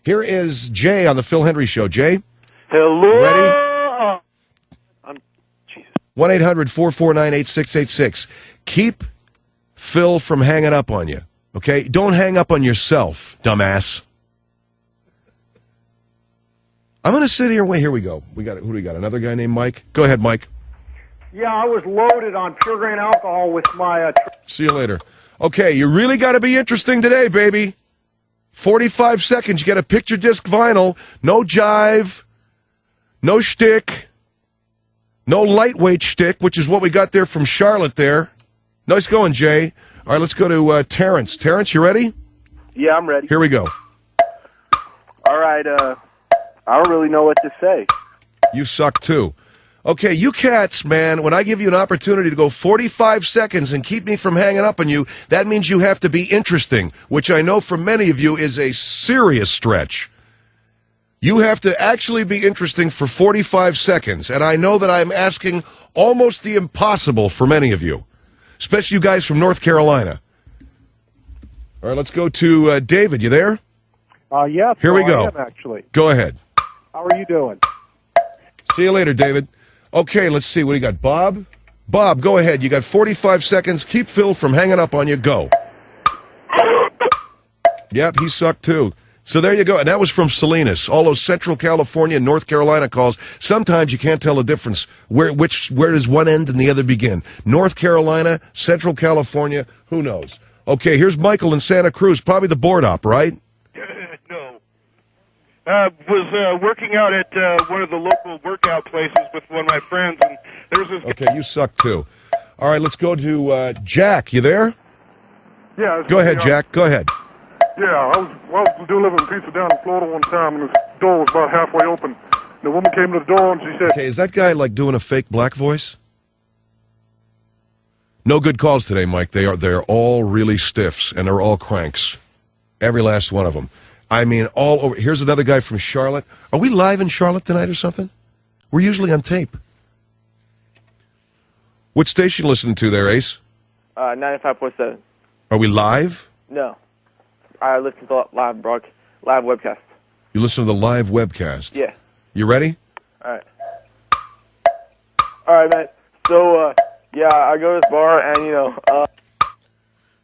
Here is Jay on the Phil Hendry Show. Jay? Hello? Ready? 1-800-449-8686. Keep Phil from hanging up on you. Okay? Don't hang up on yourself, dumbass. I'm going to sit here and wait. Here we go. Who do we got? Another guy named Mike? Go ahead, Mike. Yeah, I was loaded on pure grain alcohol with my... See you later. Okay, you really got to be interesting today, baby. 45 seconds. You got a picture disc vinyl. No jive. No shtick. No lightweight shtick, which is what we got there from Charlotte there. Nice going, Jay. All right, let's go to Terrence. Terrence, you ready? Yeah, I'm ready. Here we go. All right, I don't really know what to say. You suck, too. Okay, you cats, man, when I give you an opportunity to go 45 seconds and keep me from hanging up on you, that means you have to be interesting, which I know for many of you is a serious stretch. You have to actually be interesting for 45 seconds, and I know that I'm asking almost the impossible for many of you, especially you guys from North Carolina. All right, let's go to David. You there? Yeah. Here we go. I am, actually. Go ahead. How are you doing? See you later, David. Okay, let's see. What do you got? Bob? Bob, go ahead. You got 45 seconds. Keep Phil from hanging up on you. Go. Yep, he sucked too. So there you go. And that was from Salinas. All those Central California and North Carolina calls. Sometimes you can't tell the difference. Where does one end and the other begin? North Carolina, Central California, who knows? Okay, here's Michael in Santa Cruz. Probably the board op, right? No. Was working out at one of the local workout places with one of my friends, and there was this... Okay, you suck too. All right, let's go to Jack. You there? Yeah. Go ahead, Jack. Go ahead. Yeah, I was delivering pizza down in Florida one time, and the door was about halfway open. The woman came to the door, and she said... Okay, is that guy, like, doing a fake black voice? No good calls today, Mike. They're all really stiffs, and they're all cranks. Every last one of them. I mean, all over. Here's another guy from Charlotte. Are we live in Charlotte tonight or something? We're usually on tape. What station you listening to there, Ace? 95.7. Are we live? No. I listen to live webcast. You listen to the live webcast? Yeah. You ready? All right. All right, man. So, yeah, I go to this bar, and,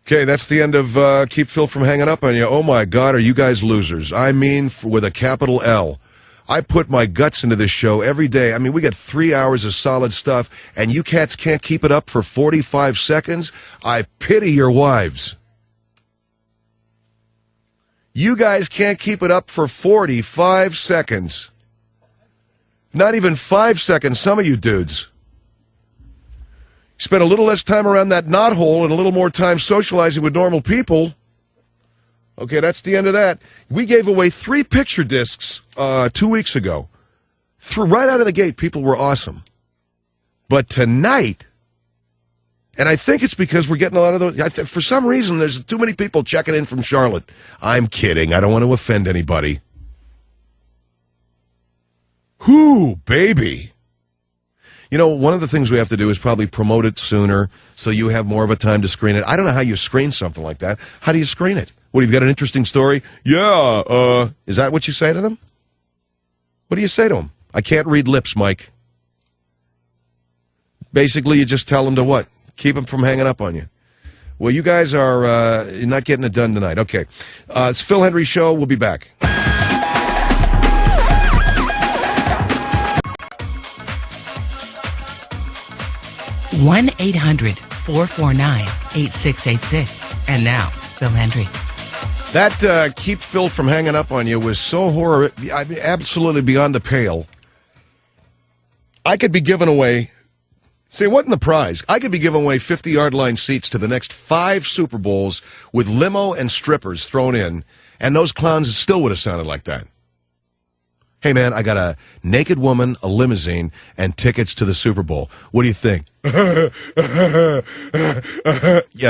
Okay, that's the end of Keep Phil from hanging up on you. Oh, my God, are you guys losers? I mean, with a capital L. I put my guts into this show every day. I mean, we got 3 hours of solid stuff, and you cats can't keep it up for 45 seconds? I pity your wives. You guys can't keep it up for 45 seconds. Not even 5 seconds, some of you dudes. Spend a little less time around that knothole and a little more time socializing with normal people. Okay, that's the end of that. We gave away 3 picture discs 2 weeks ago. Right out of the gate, people were awesome. But tonight, and I think it's because we're getting a lot of those. For some reason, there's too many people checking in from Charlotte. I'm kidding. I don't want to offend anybody. Whoo, baby. You know, one of the things we have to do is probably promote it sooner so you have more of a time to screen it. I don't know how you screen something like that. How do you screen it? What, you've got an interesting story? Yeah, is that what you say to them? What do you say to them? I can't read lips, Mike. Basically, you just tell them to what? Keep them from hanging up on you. Well, you guys are you're not getting it done tonight. Okay. It's Phil Hendry Show. We'll be back. One 800-449-8686. And now, Phil Hendry. That Keep Phil from hanging up on you was so horrible. I mean, absolutely beyond the pale. I could be giving away... See, what in the prize? I could be giving away 50-yard line seats to the next 5 Super Bowls with limo and strippers thrown in, and those clowns still would have sounded like that. Hey, man, I got a naked woman, a limousine, and tickets to the Super Bowl. What do you think? Yeah,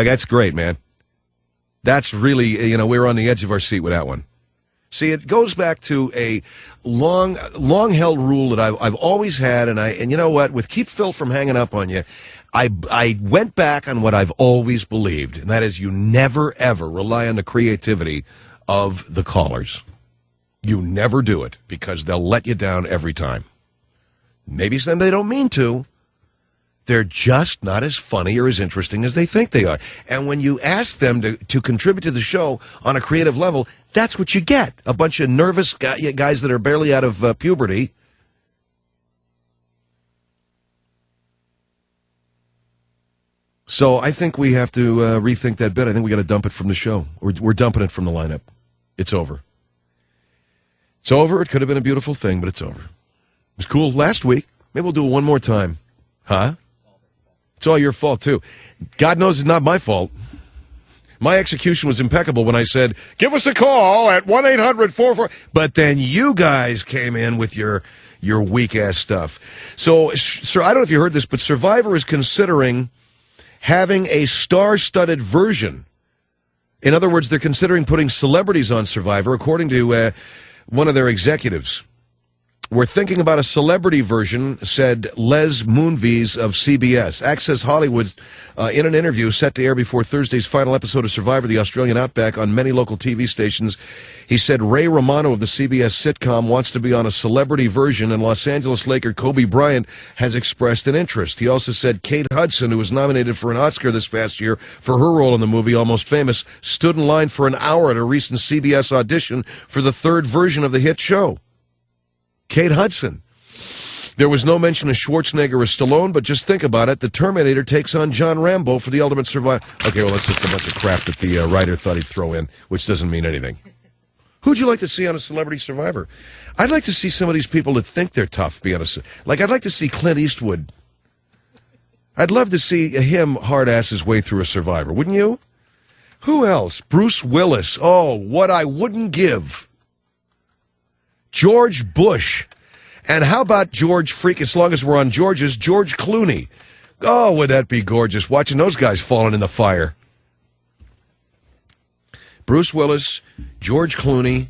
that's great, man. That's really, you know, we were on the edge of our seat with that one. See, it goes back to a long-held rule that I've always had, and you know what? With Keep Phil from hanging up on you, I went back on what I've always believed, and that is you never, ever rely on the creativity of the callers. You never do it, because they'll let you down every time. Maybe some they don't mean to. They're just not as funny or as interesting as they think they are. And when you ask them to contribute to the show on a creative level, that's what you get. A bunch of nervous guys that are barely out of puberty. So I think we have to rethink that bit. I think we got to dump it from the show. We're dumping it from the lineup. It's over. It's over. It could have been a beautiful thing, but it's over. It was cool last week. Maybe we'll do it one more time. Huh? It's all your fault, too. God knows it's not my fault. My execution was impeccable when I said, give us a call at 1-800-44... But then you guys came in with your weak-ass stuff. So, sir, I don't know if you heard this, but Survivor is considering having a star-studded version. In other words, they're considering putting celebrities on Survivor, according to one of their executives. We're thinking about a celebrity version, said Les Moonves of CBS. Access Hollywood, in an interview set to air before Thursday's final episode of Survivor, the Australian Outback, on many local TV stations, he said Ray Romano of the CBS sitcom wants to be on a celebrity version, and Los Angeles Laker Kobe Bryant has expressed an interest. He also said Kate Hudson, who was nominated for an Oscar this past year for her role in the movie Almost Famous, stood in line for an hour at a recent CBS audition for the third version of the hit show. Kate Hudson. There was no mention of Schwarzenegger or Stallone, but just think about it. The Terminator takes on John Rambo for the ultimate survivor. Okay, well, that's just a bunch of crap that the writer thought he'd throw in, which doesn't mean anything. Who'd you like to see on a Celebrity Survivor? I'd like to see some of these people that think they're tough be on a... Like, I'd like to see Clint Eastwood. I'd love to see him hard-ass his way through a Survivor, wouldn't you? Who else? Bruce Willis. Oh, what I wouldn't give. George Bush. And how about George Freak, as long as we're on George's, George Clooney. Oh, would that be gorgeous, watching those guys falling in the fire. Bruce Willis, George Clooney,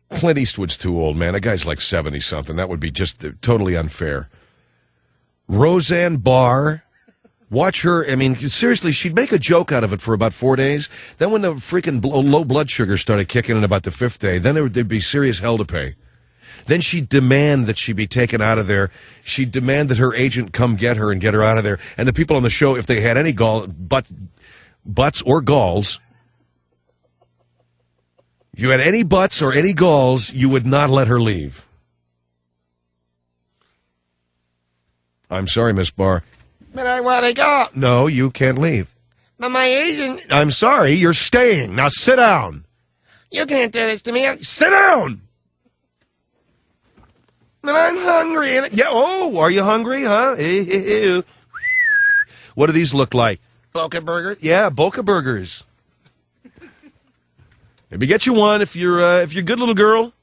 Clint Eastwood's too old, man. That guy's like 70-something. That would be just totally unfair. Roseanne Barr. Watch her. I mean, seriously, she'd make a joke out of it for about 4 days. Then when the freaking low blood sugar started kicking in about the 5th day, then there'd be serious hell to pay. Then she'd demand that she be taken out of there. She'd demand that her agent come get her and get her out of there. And the people on the show, if they had any butts or galls, if you had any butts or any galls, you would not let her leave. I'm sorry, Miss Barr. But I want to go. No, you can't leave. But my agent... I'm sorry, you're staying. Now sit down. You can't do this to me. Sit down! But I'm hungry. Yeah, oh, are you hungry, huh? What do these look like? Boca burgers? Yeah, Boca burgers. Maybe get you one if you're a good little girl.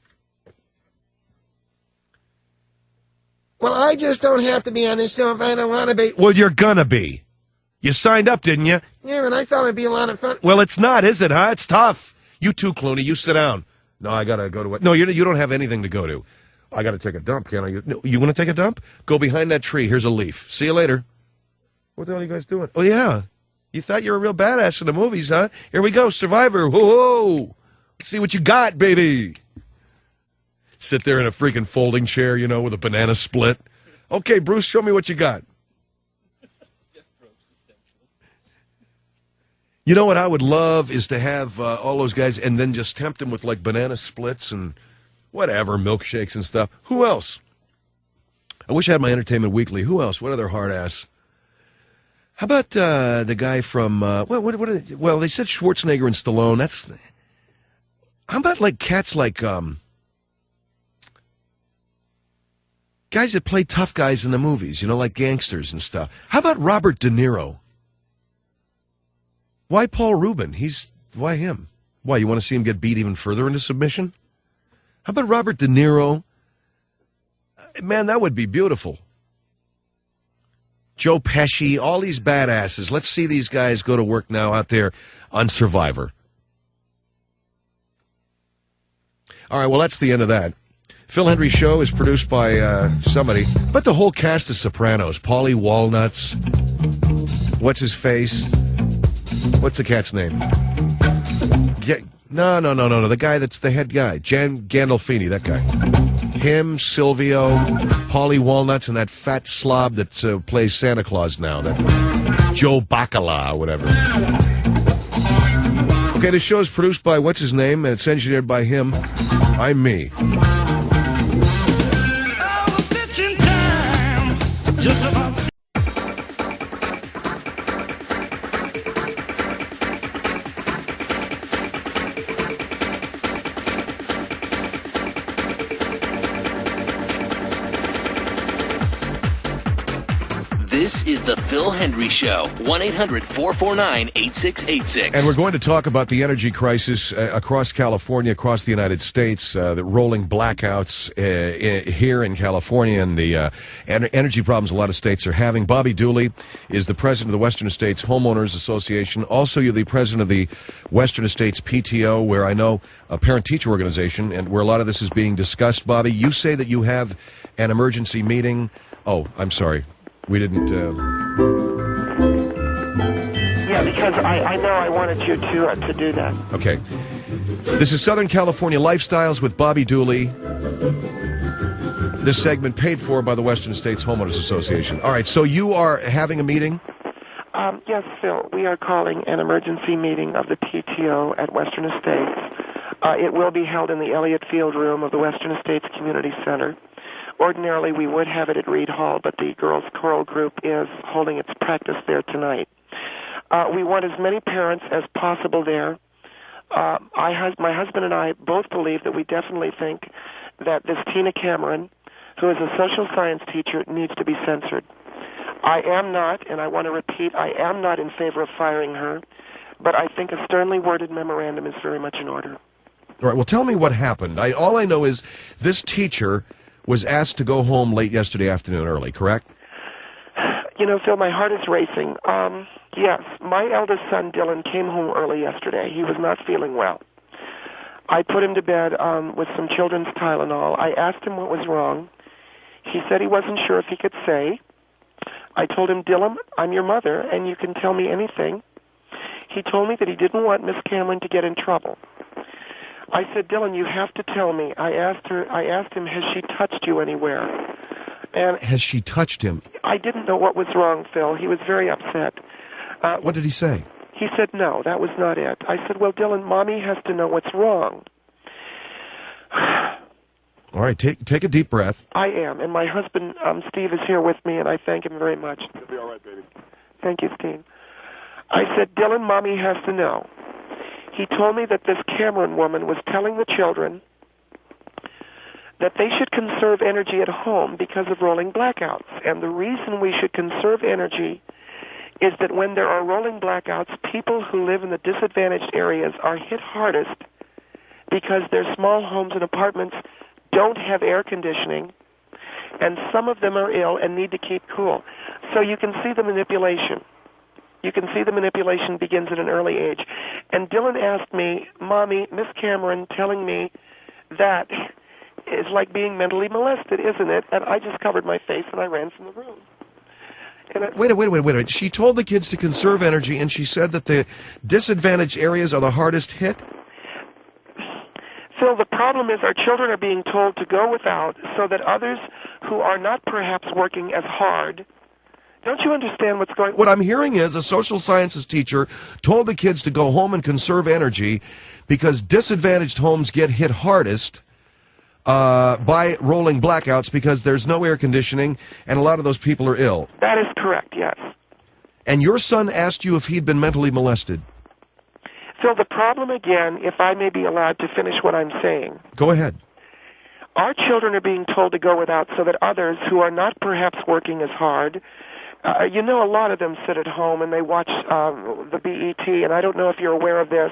Well, I just don't have to be on this show if I don't want to be. Well, you're gonna be. You signed up, didn't you? Yeah, but I thought it'd be a lot of fun. Well, it's not, is it, huh? It's tough. You too, Clooney. You sit down. No, I gotta go to it. No, you don't have anything to go to. I gotta take a dump, can't I? No, you want to take a dump? Go behind that tree. Here's a leaf. See you later. What the hell are you guys doing? Oh, yeah. You thought you were a real badass in the movies, huh? Here we go, Survivor. Whoa. Let's see what you got, baby. Sit there in a freaking folding chair, you know, with a banana split. Okay, Bruce, show me what you got. You know what I would love is to have all those guys and then just tempt them with, like, banana splits and whatever, milkshakes and stuff. Who else? I wish I had my Entertainment Weekly. Who else? What other hard-ass? How about the guy from, well, they said Schwarzenegger and Stallone. How about, like, cats like, guys that play tough guys in the movies, you know, like gangsters and stuff. How about Robert De Niro? Why Paul Rubin? Why him? Why, you want to see him get beat even further into submission? How about Robert De Niro? Man, that would be beautiful. Joe Pesci, all these badasses. Let's see these guys go to work now out there on Survivor. All right, well, that's the end of that. Phil Hendry's show is produced by somebody, but the whole cast of Sopranos. Paulie Walnuts. What's his face? What's the cat's name? No. The guy that's the head guy. Gandolfini, that guy. Him, Silvio, Paulie Walnuts, and that fat slob that plays Santa Claus now. That Joe Bacala, or whatever. Okay, the show is produced by what's his name, and it's engineered by him. I'm me. Just about. This is the Phil Hendry Show, 1-800-449-8686. And we're going to talk about the energy crisis across California, across the United States, the rolling blackouts here in California, and the energy problems a lot of states are having. Bobby Dooley is the president of the Western States Homeowners Association. Also, you're the president of the Western States PTO, where I know a parent-teacher organization, and where a lot of this is being discussed. Bobby, you say that you have an emergency meeting. Oh, I'm sorry. We didn't... Yeah, because I know I wanted you to do that. Okay. This is Southern California Lifestyles with Bobby Dooley. This segment paid for by the Western States Homeowners Association. All right, so you are having a meeting? Yes, Phil. We are calling an emergency meeting of the PTO at Western Estates. It will be held in the Elliott Field Room of the Western Estates Community Center. Ordinarily, we would have it at Reed Hall, but the girls' choral group is holding its practice there tonight. We want as many parents as possible there. My husband and I both believe that we definitely think that this Tina Cameron, who is a social science teacher, needs to be censored. I am not, and I want to repeat, I am not in favor of firing her, but I think a sternly worded memorandum is very much in order. All right, well, tell me what happened. All I know is this teacher was asked to go home late yesterday afternoon early, correct? You know, Phil, my heart is racing. Yes, my eldest son, Dylan, came home early yesterday. He was not feeling well. I put him to bed with some children's Tylenol. I asked him what was wrong. He said he wasn't sure if he could say. I told him, Dylan, I'm your mother, and you can tell me anything. He told me that he didn't want Miss Cameron to get in trouble. I said, Dylan, you have to tell me. I asked him, has she touched you anywhere? And has she touched him? I didn't know what was wrong, Phil. He was very upset. What did he say? He said, no, that was not it. I said, well, Dylan, Mommy has to know what's wrong. All right, take a deep breath. I am, and my husband, Steve, is here with me, and I thank him very much. You'll be all right, baby. Thank you, Steve. I said, Dylan, Mommy has to know. He told me that this Cameron woman was telling the children that they should conserve energy at home because of rolling blackouts. And the reason we should conserve energy is that when there are rolling blackouts, people who live in the disadvantaged areas are hit hardest because their small homes and apartments don't have air conditioning, and some of them are ill and need to keep cool. So you can see the manipulation. You can see the manipulation begins at an early age. And Dylan asked me, Mommy, Miss Cameron telling me that is like being mentally molested, isn't it? And I just covered my face and I ran from the room. Wait a minute. She told the kids to conserve energy, and she said that the disadvantaged areas are the hardest hit? Phil, the problem is our children are being told to go without so that others who are not perhaps working as hard. Don't you understand what's going on? What I'm hearing is a social sciences teacher told the kids to go home and conserve energy because disadvantaged homes get hit hardest by rolling blackouts because there's no air conditioning and a lot of those people are ill. That is correct, yes. And your son asked you if he'd been mentally molested. Phil, the problem again, if I may be allowed to finish what I'm saying. Go ahead. Our children are being told to go without so that others who are not perhaps working as hard, you know, a lot of them sit at home and they watch the BET, and I don't know if you're aware of this,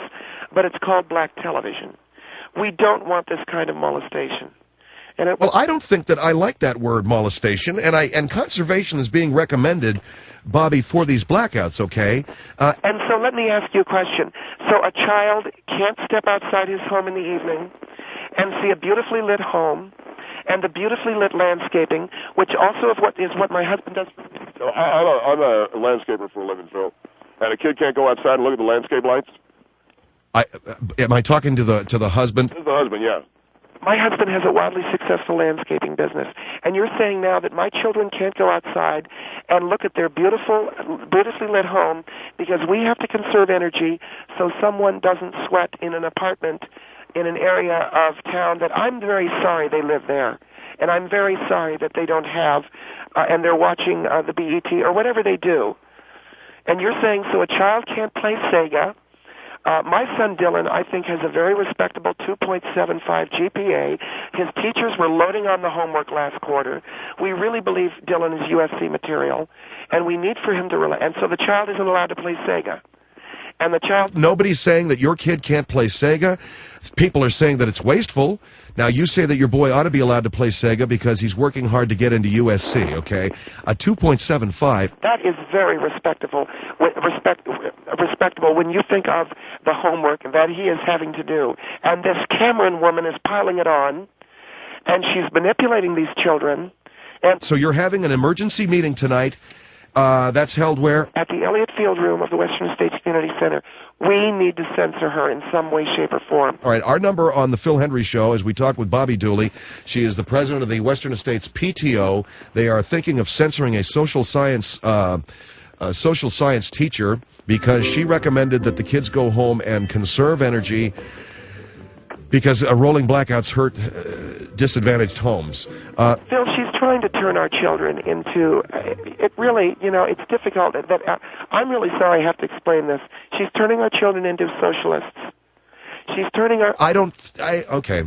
but it's called black television. We don't want this kind of molestation. Well, I don't think that I like that word molestation, and conservation is being recommended, Bobby, for these blackouts, okay? And so let me ask you a question. So a child can't step outside his home in the evening and see a beautifully lit home and the beautifully lit landscaping, which also is what my husband does. So I'm a landscaper for a living, Phil. And a kid can't go outside and look at the landscape lights? Am I talking to the husband? This is the husband, yeah. My husband has a wildly successful landscaping business, and you're saying now that my children can't go outside and look at their beautifully lit home because we have to conserve energy so someone doesn't sweat in an apartment in an area of town that I'm very sorry they live there, and I'm very sorry that they don't have, and they're watching the BET or whatever they do. And you're saying so a child can't play Sega. My son Dylan, I think, has a very respectable 2.75 GPA. His teachers were loading on the homework last quarter. We really believe Dylan is USC material, and we need for him to and so the child isn't allowed to play Sega. And the child... Nobody's saying that your kid can't play Sega. People are saying that it's wasteful. Now, you say that your boy ought to be allowed to play Sega because he's working hard to get into USC, okay? A 2.75... That is very respectable when you think of the homework that he is having to do. And this Cameron woman is piling it on, and she's manipulating these children. And so you're having an emergency meeting tonight. That's held where? At the Elliott Field Room of the Western States Community Center. We need to censor her in some way, shape, or form. All right, our number on the Phil Hendry Show, as we talked with Bobby Dooley, she is the president of the Western States PTO. They are thinking of censoring a social science teacher because she recommended that the kids go home and conserve energy because rolling blackouts hurt disadvantaged homes. Phil, she's trying to turn our children into, it really, it's difficult. I'm really sorry I have to explain this. She's turning our children into socialists. She's turning our... Okay.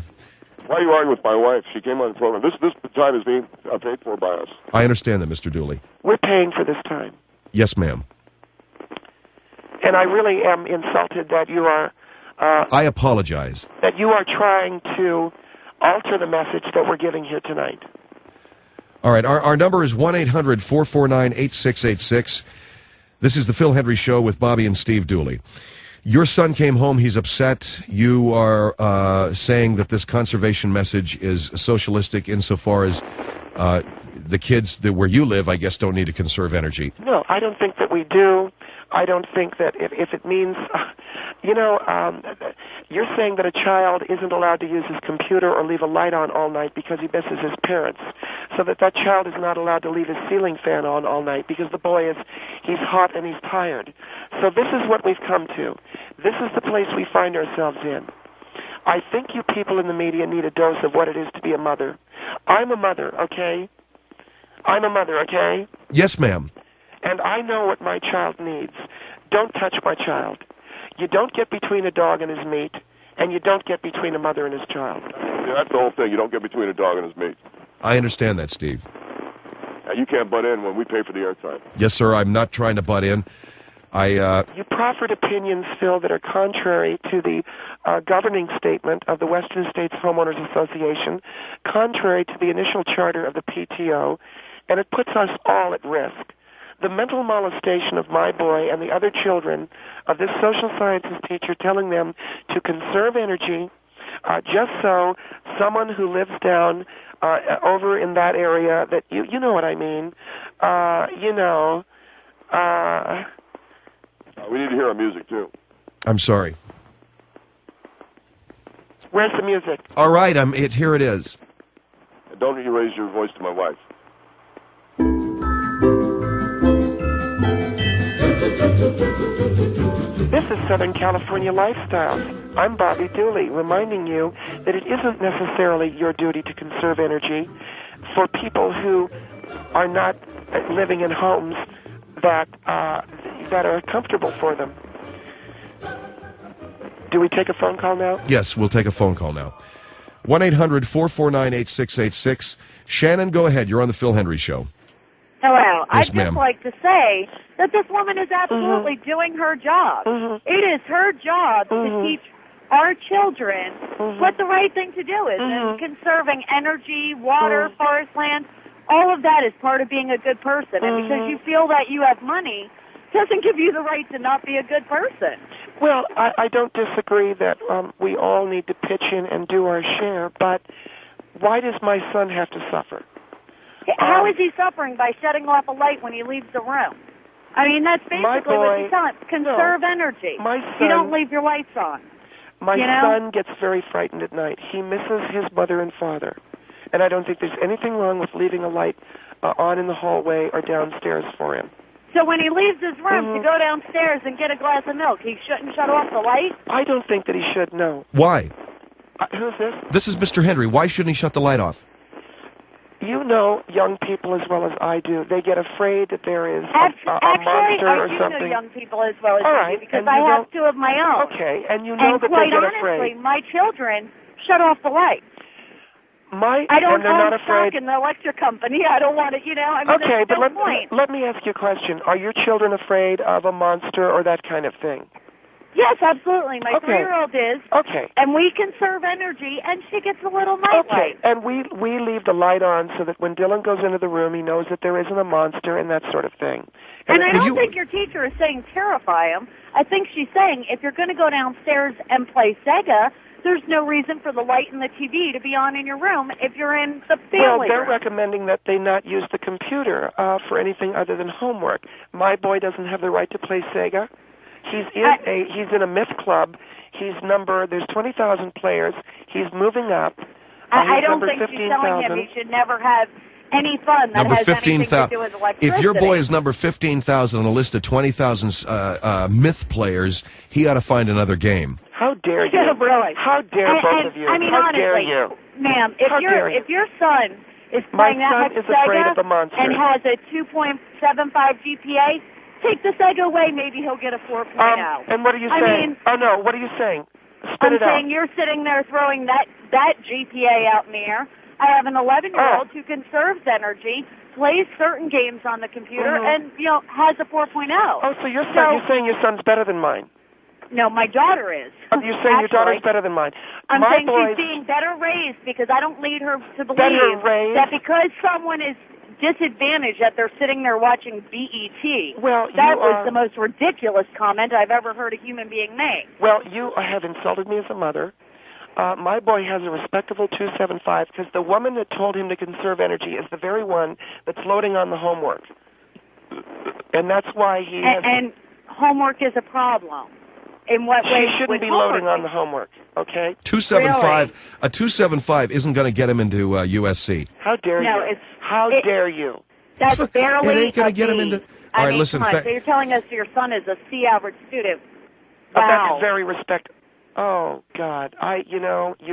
Why are you arguing with my wife? She came on the program. This time is being paid for by us. I understand that, Mr. Dooley. We're paying for this time. Yes, ma'am. And I really am insulted that you are... I apologize. That you are trying to alter the message that we're giving here tonight. All right, our number is 1-800-449-8686. This is the Phil Hendry Show with Bobby and Steve Dooley. Your son came home, he's upset. You are saying that this conservation message is socialistic insofar as the kids where you live, I guess, don't need to conserve energy. No, I don't think that we do. I don't think that if it means... you're saying that a child isn't allowed to use his computer or leave a light on all night because he misses his parents, so that child is not allowed to leave his ceiling fan on all night because the boy he's hot and he's tired. So this is what we've come to. This is the place we find ourselves in. I think you people in the media need a dose of what it is to be a mother. I'm a mother, okay? I'm a mother, okay? Yes, ma'am. And I know what my child needs. Don't touch my child. You don't get between a dog and his meat, and you don't get between a mother and his child. Yeah, that's the whole thing. You don't get between a dog and his meat. I understand that, Steve. Now, you can't butt in when we pay for the airtime. Yes, sir. I'm not trying to butt in. You proffered opinions, Phil, that are contrary to the governing statement of the Western States Homeowners Association, contrary to the initial charter of the PTO, and it puts us all at risk. The mental molestation of my boy and the other children of this social sciences teacher telling them to conserve energy just so someone who lives down over in that area that, you know what I mean, we need to hear our music, too. I'm sorry. Where's the music? All right, here it is. And don't you raise your voice to my wife. This is Southern California Lifestyles. I'm Bobby Dooley, reminding you that it isn't necessarily your duty to conserve energy for people who are not living in homes that are comfortable for them. Do we take a phone call now? Yes, we'll take a phone call now. 1-800-449-8686. Shannon, go ahead. You're on the Phil Hendry Show. Hello. Yes, I'd ma'am. just like to say that this woman is absolutely doing her job. It is her job to teach our children what the right thing to do is. And conserving energy, water, forest land, all of that is part of being a good person. And because you feel that you have money doesn't give you the right to not be a good person. Well, I don't disagree that we all need to pitch in and do our share, but why does my son have to suffer? How is he suffering by shutting off a light when he leaves the room? I mean, that's basically what you tell him. Conserve energy. You don't leave your lights on. My son gets very frightened at night. He misses his mother and father. And I don't think there's anything wrong with leaving a light on in the hallway or downstairs for him. So when he leaves his room to go downstairs and get a glass of milk, he shouldn't shut off the light? I don't think that he should, no. Why? Who's this? This is Mr. Henry. Why shouldn't he shut the light off? You know young people as well as I do. They get afraid that there is a monster or something. I do know young people as well as you do because I have two of my own. Okay, and you know that they get afraid. And quite honestly, my children shut off the lights. I don't own stock in the electric company. I don't want to, I mean, okay, there's no point. Let me ask you a question. Are your children afraid of a monster or that kind of thing? Yes, absolutely. My 3-year-old is. Okay. And we conserve energy, and she gets a little night light. And we leave the light on so that when Dylan goes into the room, he knows that there isn't a monster and that sort of thing. And I don't think your teacher is saying terrify him. I think she's saying if you're going to go downstairs and play Sega, there's no reason for the light and the TV to be on in your room if you're in the family they're room. recommending that they not use the computer for anything other than homework. My boy doesn't have the right to play Sega. He's in a myth club. There's 20,000 players. He's moving up. I don't think she's telling him he should never have any fun that has anything to do with electricity. If your boy is number 15,000 on a list of 20,000 myth players, he ought to find another game. How dare you? Yeah, really. How dare both of you? I mean, How honestly, dare you? Ma'am, if your son is playing that much Sega and has a 2.75 GPA, take the Sega away. Maybe he'll get a 4.0. And what are you saying? What are you saying? I'm saying you're sitting there throwing that GPA out in the air. I have an 11-year-old who conserves energy, plays certain games on the computer, and has a 4.0. Oh, so you're saying your son's better than mine? No, my daughter is. Oh, you're saying your daughter's better than mine? I'm saying she's being better raised because I don't lead her to believe that because someone is disadvantaged that they're sitting there watching BET. Well, that was the most ridiculous comment I've ever heard a human being make. Well, you have insulted me as a mother. My boy has a respectable 275 because the woman that told him to conserve energy is the very one that's loading on the homework. And that's why he has... And homework is a problem. In what way? She shouldn't be loading on the homework, okay? 275. Really? A 275 isn't going to get him into USC. How dare you? How dare you? That's barely It ain't going to get him into... All right, listen. Come on, so you're telling us your son is a C average student. Wow. That's very respectable. Oh, God. You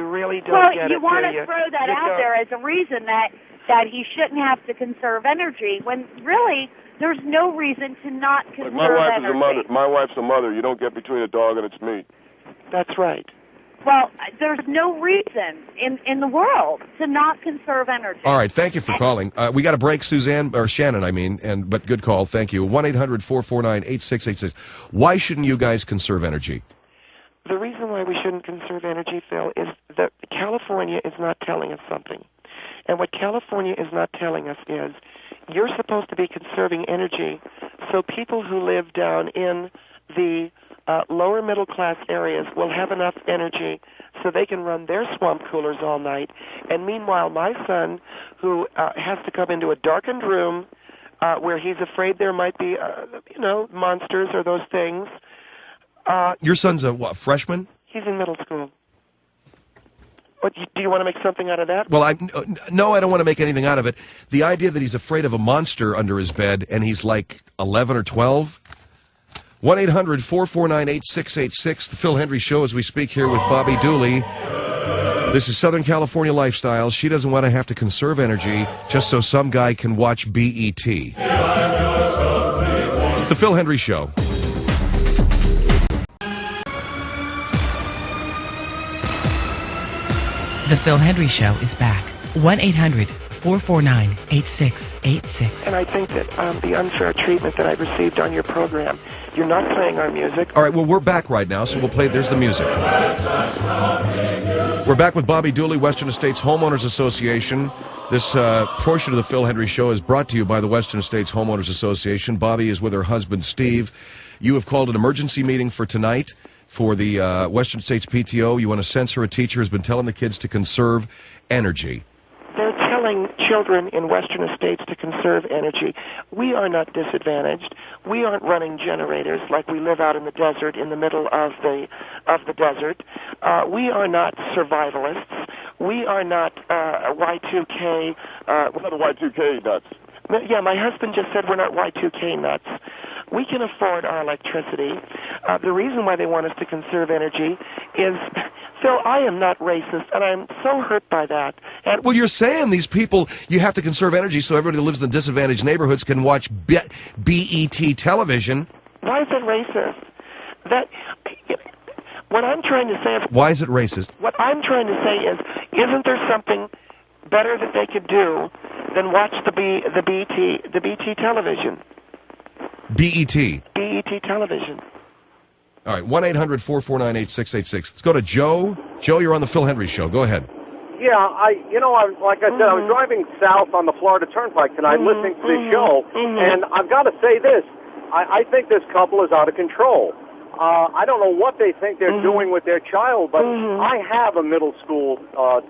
really don't get it, Well, you want to throw that out there as a reason that he shouldn't have to conserve energy when really there's no reason to not conserve energy. My wife's a mother. You don't get between a dog and its meat. That's right. Well, there's no reason in the world to not conserve energy. All right, thank you for calling. We got a break, Shannon, but good call. Thank you. 1-800-449-8686. Why shouldn't you guys conserve energy? The reason why we shouldn't conserve energy, Phil, is that California is not telling us something. And what California is not telling us is you're supposed to be conserving energy so people who live down in the lower middle class areas will have enough energy so they can run their swamp coolers all night. And meanwhile, my son, who has to come into a darkened room where he's afraid there might be, monsters or those things. Your son's a freshman? He's in middle school. What, do you want to make something out of that? Well, no, I don't want to make anything out of it. The idea that he's afraid of a monster under his bed and he's like 11 or 12. 1-800-449-8686. The Phil Hendry Show as we speak here with Bobby Dooley. This is Southern California Lifestyle. She doesn't want to have to conserve energy just so some guy can watch BET. It's the Phil Hendry Show. The Phil Hendry Show is back. 1-800-449-8686. And I think that the unfair treatment that I've received on your program, you're not playing our music. All right, well, we're back right now, so we'll play. There's the music. We're back with Bobby Dooley, Western Estates Homeowners Association. This portion of the Phil Hendry Show is brought to you by the Western Estates Homeowners Association. Bobby is with her husband, Steve. You have called an emergency meeting for tonight for the Western States PTO. You want to censor a teacher who's been telling the kids to conserve energy. They're telling children in western estates to conserve energy. We are not disadvantaged. We aren't running generators like we live out in the desert, in the middle of the desert. We are not survivalists. We are not Y2K. We're not Y2K nuts. Yeah, my husband just said we're not Y2K nuts. We can afford our electricity. The reason why they want us to conserve energy is, Phil, I am not racist, and I'm so hurt by that. And well, you're saying these people, you have to conserve energy so everybody that lives in the disadvantaged neighborhoods can watch BET television. Why is it racist? What I'm trying to say is... Why is it racist? What I'm trying to say is, isn't there something better that they could do than watch the BT television? BET. BET television. All right, 1-800-449-8686. Let's go to Joe. Joe, you're on the Phil Hendry Show. Go ahead. Yeah, like I said, I was driving south on the Florida Turnpike tonight listening to the show, and I've got to say this. I think this couple is out of control. I don't know what they think they're doing with their child, but I have a middle school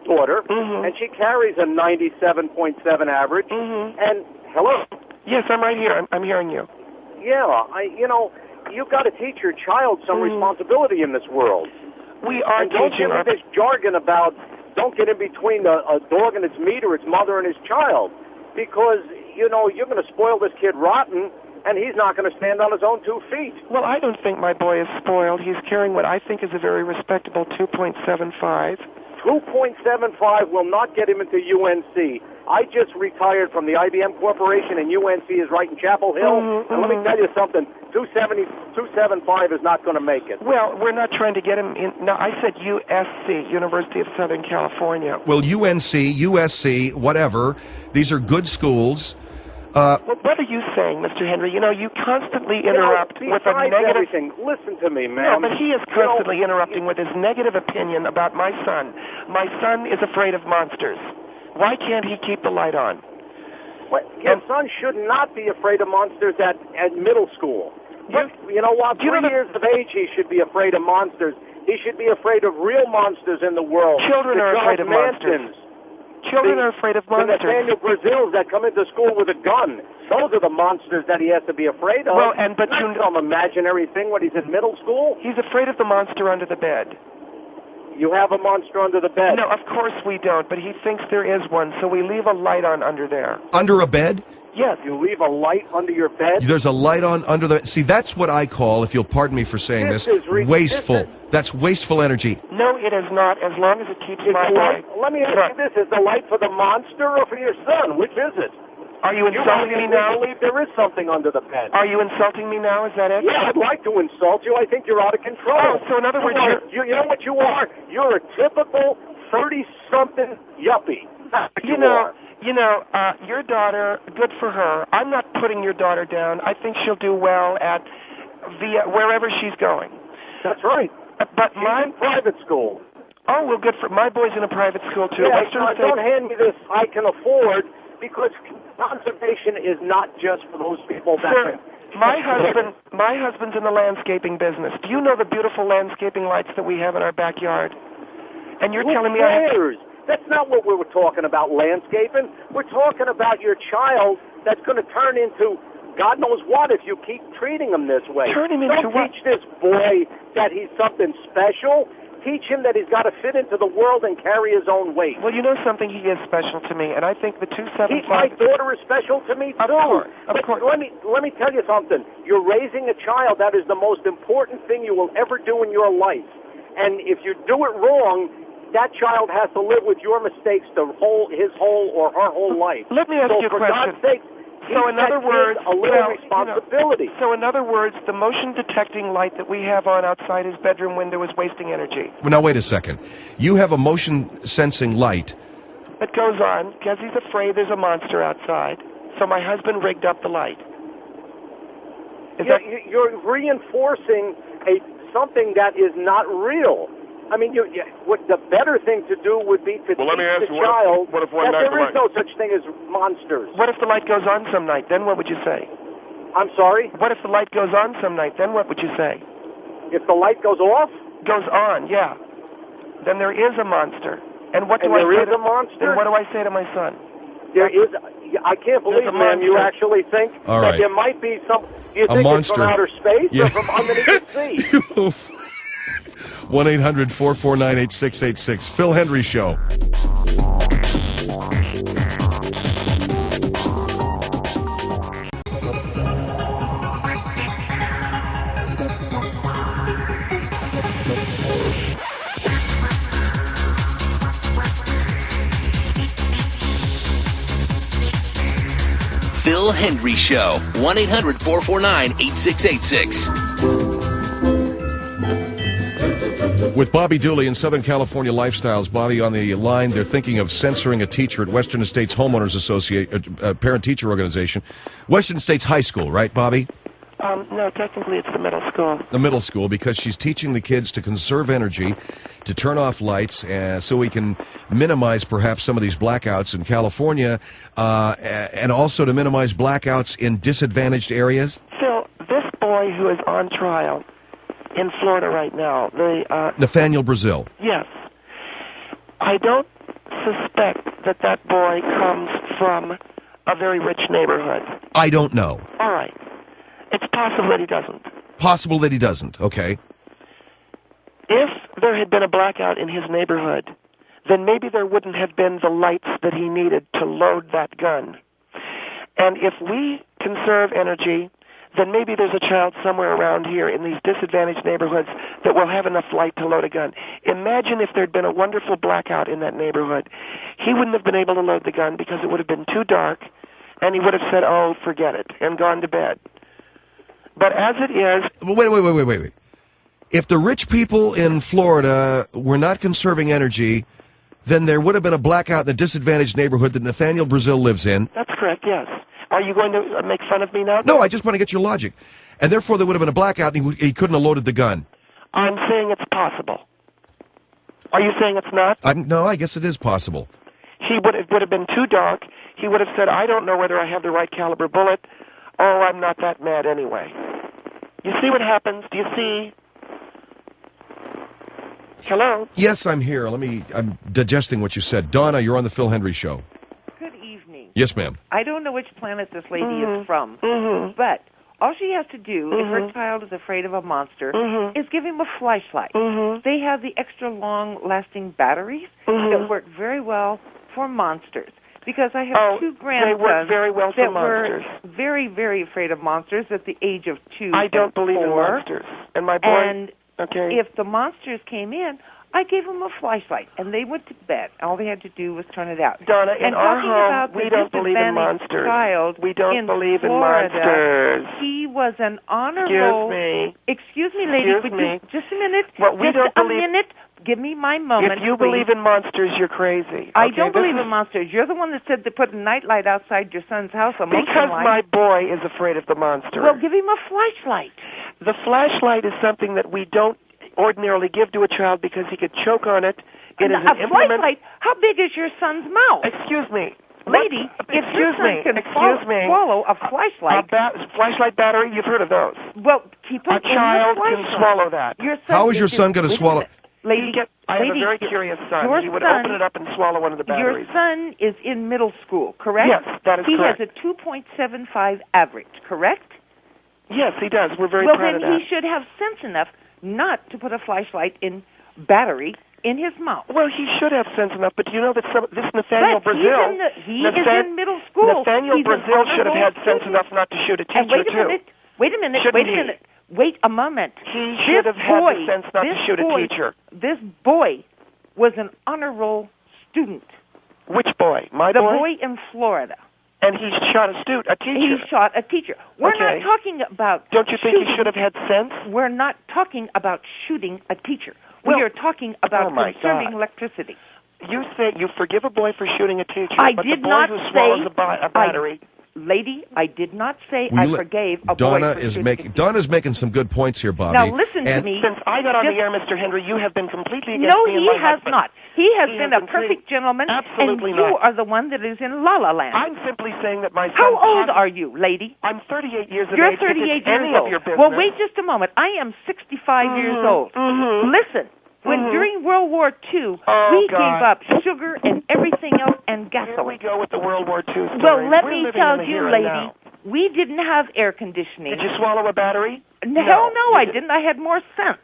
daughter, and she carries a 97.7 average. And, hello? Yes, I'm right here. I'm hearing you. Yeah, you've got to teach your child some responsibility in this world. We are and don't teaching give me this jargon about don't get in between a dog and its meat or its mother and his child, because, you're going to spoil this kid rotten, and he's not going to stand on his own 2 feet. Well, I don't think my boy is spoiled. He's carrying what I think is a very respectable 2.75. 2.75 will not get him into UNC. I just retired from the IBM Corporation, and UNC is right in Chapel Hill. And let me tell you something, 275 is not going to make it. Well, we're not trying to get him in. No, I said USC, University of Southern California. Well, UNC, USC, whatever. These are good schools. Well, what are you saying, Mr. Henry? You constantly interrupt with a negative... everything. Listen to me, man. No, but he is constantly interrupting with his negative opinion about my son. My son is afraid of monsters. Why can't he keep the light on? Well, your son should not be afraid of monsters at middle school. You know what? 3 years of age, he should be afraid of monsters. He should be afraid of real monsters in the world. Children are afraid of monsters. Children are afraid of monsters. The Nathaniel Brazils that come into school with a gun. Those are the monsters that he has to be afraid of. Well, but not some imaginary thing when he's in middle school. He's afraid of the monster under the bed. You have a monster under the bed? No, of course we don't, but he thinks there is one, so we leave a light on under there. Under a bed? Yes. You leave a light under your bed? There's a light on under the... See, that's what I call, if you'll pardon me for saying this, wasteful. That's wasteful energy. No, it is not, as long as it keeps my boy. Let me ask you this. Is the light for the monster or for your son? Which is it? Are you insulting me now? I believe there is something under the bed. Are you insulting me now? Is that it? Yeah, I'd like to insult you. I think you're out of control. Oh, so in other words, you know what you are? You're a typical 30-something yuppie. Your daughter, good for her. I'm not putting your daughter down. I think she'll do well at wherever she's going. That's right. But she's in private school. Oh, well, good for my boy's in a private school too. Yeah, don't hand me this I can afford, because conservation is not just for those people that... Sir, my husband's in the landscaping business. Do you know the beautiful landscaping lights that we have in our backyard? And you're telling me That's not what we were talking about, landscaping. We're talking about your child that's going to turn into God knows what if you keep treating him this way. Turn him into what? Don't teach this boy that he's something special. Teach him that he's got to fit into the world and carry his own weight. Well, you know something? He is special to me, and I think the 275... My daughter is special to me, too. Of course. Let me tell you something. You're raising a child. That is the most important thing you will ever do in your life. And if you do it wrong, that child has to live with your mistakes his whole or her whole life. Let me ask you a question. For God's sake, so in other words, a little responsibility. So in other words, the motion detecting light that we have on outside his bedroom window is wasting energy. Well, now wait a second. You have a motion sensing light that goes on because he's afraid there's a monster outside. So my husband rigged up the light. You're reinforcing something that is not real. I mean, what the better thing to do would be to teach the child that there is no such thing as monsters. What if the light goes on some night? Then what would you say? I'm sorry? What if the light goes on some night? Then what would you say? If the light goes off? Goes on, yeah. Then there is a monster. And what do there is a monster? Then what do I say to my son? There is. I can't believe, man, you actually think All that right. there might be some. Do you A think monster. it's from outer space Yeah. or from underneath the sea? 1-800-449-8686. Phil Hendry Show. Phil Hendry Show. 1-800-449-8686. With Bobby Dooley in Southern California Lifestyles. Bobby on the line. They're thinking of censoring a teacher at Western Estates Homeowners Association, parent-teacher organization. Western Estates High School, right, Bobby? No, technically it's the middle school. The middle school, because she's teaching the kids to conserve energy, to turn off lights, so we can minimize perhaps some of these blackouts in California, and also to minimize blackouts in disadvantaged areas. Phil, this boy who is on trial in Florida right now, Nathaniel Brazil. Yes. I don't suspect that boy comes from a very rich neighborhood. I don't know. All right. It's possible that he doesn't. Possible that he doesn't. Okay. If there had been a blackout in his neighborhood, then maybe there wouldn't have been the lights that he needed to load that gun. And if we conserve energy, then maybe there's a child somewhere around here in these disadvantaged neighborhoods that will have enough light to load a gun. Imagine if there'd been a wonderful blackout in that neighborhood. He wouldn't have been able to load the gun because it would have been too dark, and he would have said, oh, forget it, and gone to bed. But as it is... Wait. If the rich people in Florida were not conserving energy, then there would have been a blackout in a disadvantaged neighborhood that Nathaniel Brazil lives in. That's correct, yes. Are you going to make fun of me now? No, I just want to get your logic. And therefore there would have been a blackout and he couldn't have loaded the gun. I'm saying it's possible. Are you saying it's not? No, I guess it is possible. It would have been too dark. He would have said, I don't know whether I have the right caliber bullet. Oh, I'm not that mad anyway. You see what happens? Do you see? Hello? Yes, I'm here. I'm digesting what you said. Donna, you're on the Phil Hendry Show. Good evening. Yes, ma'am. I don't know which planet this lady is from, but all she has to do if her child is afraid of a monster is give him a flashlight. They have the extra long-lasting batteries that work very well for monsters. Because I have two grandsons they work very well for that monsters. were very, very afraid of monsters at the age of 2 I don't and believe 4. in monsters. And my boy... And if the monsters came in, I gave them a flashlight, and they went to bed. All they had to do was turn it out. Donna, in and our talking home, about we the don't believe in disadvantaged monsters. Child We don't in believe in Florida, monsters. He was an honorable... Excuse me, lady. Excuse me. Just a minute. Well, we just don't a believe... minute. Give me my moment, If you please. believe in monsters, you're crazy. I don't believe in monsters. You're the one that said to put a nightlight outside your son's house. Because my boy is afraid of the monster. Well, give him a flashlight. The flashlight is something that we don't ordinarily give to a child because he could choke on it. It is an implement. Flashlight? How big is your son's mouth? Excuse me. Lady, if your son can swallow a flashlight... flashlight battery, you've heard of those. Well, keep it a child can swallow that. How is your son going to swallow... Lady, I have a very curious son. He would open it up and swallow one of the batteries. Your son is in middle school, correct? Yes, that is correct. He has a 2.75 average, correct? Yes, he does. We're very proud of that. Well, then he should have sense enough not to put a flashlight in battery in his mouth. Well, he should have sense enough, but do you know that this Nathaniel Brazil... He is in middle school. Nathaniel Brazil should have had sense enough not to shoot a teacher, too. Wait a minute. Wait a moment. He should have had the sense not to shoot a teacher. This boy was an honorable student. Which boy? My boy? boy? The boy in Florida. And he shot a teacher. He shot a teacher. We're not talking about Don't you think he should have had sense? We're not talking about shooting a teacher. We are talking about conserving electricity. You say you forgive a boy for shooting a teacher, but did the boy not who swallows a battery... Lady, I did not say I forgave a Donna boy for Donna's making some good points here, Bobby. Now listen to me. Since I got on the air, Mr. Henry, you have been completely against No, me and he my has husband. not. He has been a perfect gentleman, Absolutely and you not. are the one that is in La La Land. I'm simply saying that my son... How old are you, lady? I'm 38 years of You're age. 38 if it's any years of old. your business. Well, wait just a moment. I am 65 years old. Listen, During World War II, we gave up sugar and everything else and gasoline. Here we go with the World War II story. Well, let We're me living tell in the you, here and lady, now. we didn't have air conditioning. Did you swallow a battery? Hell no, I didn't. I had more sense.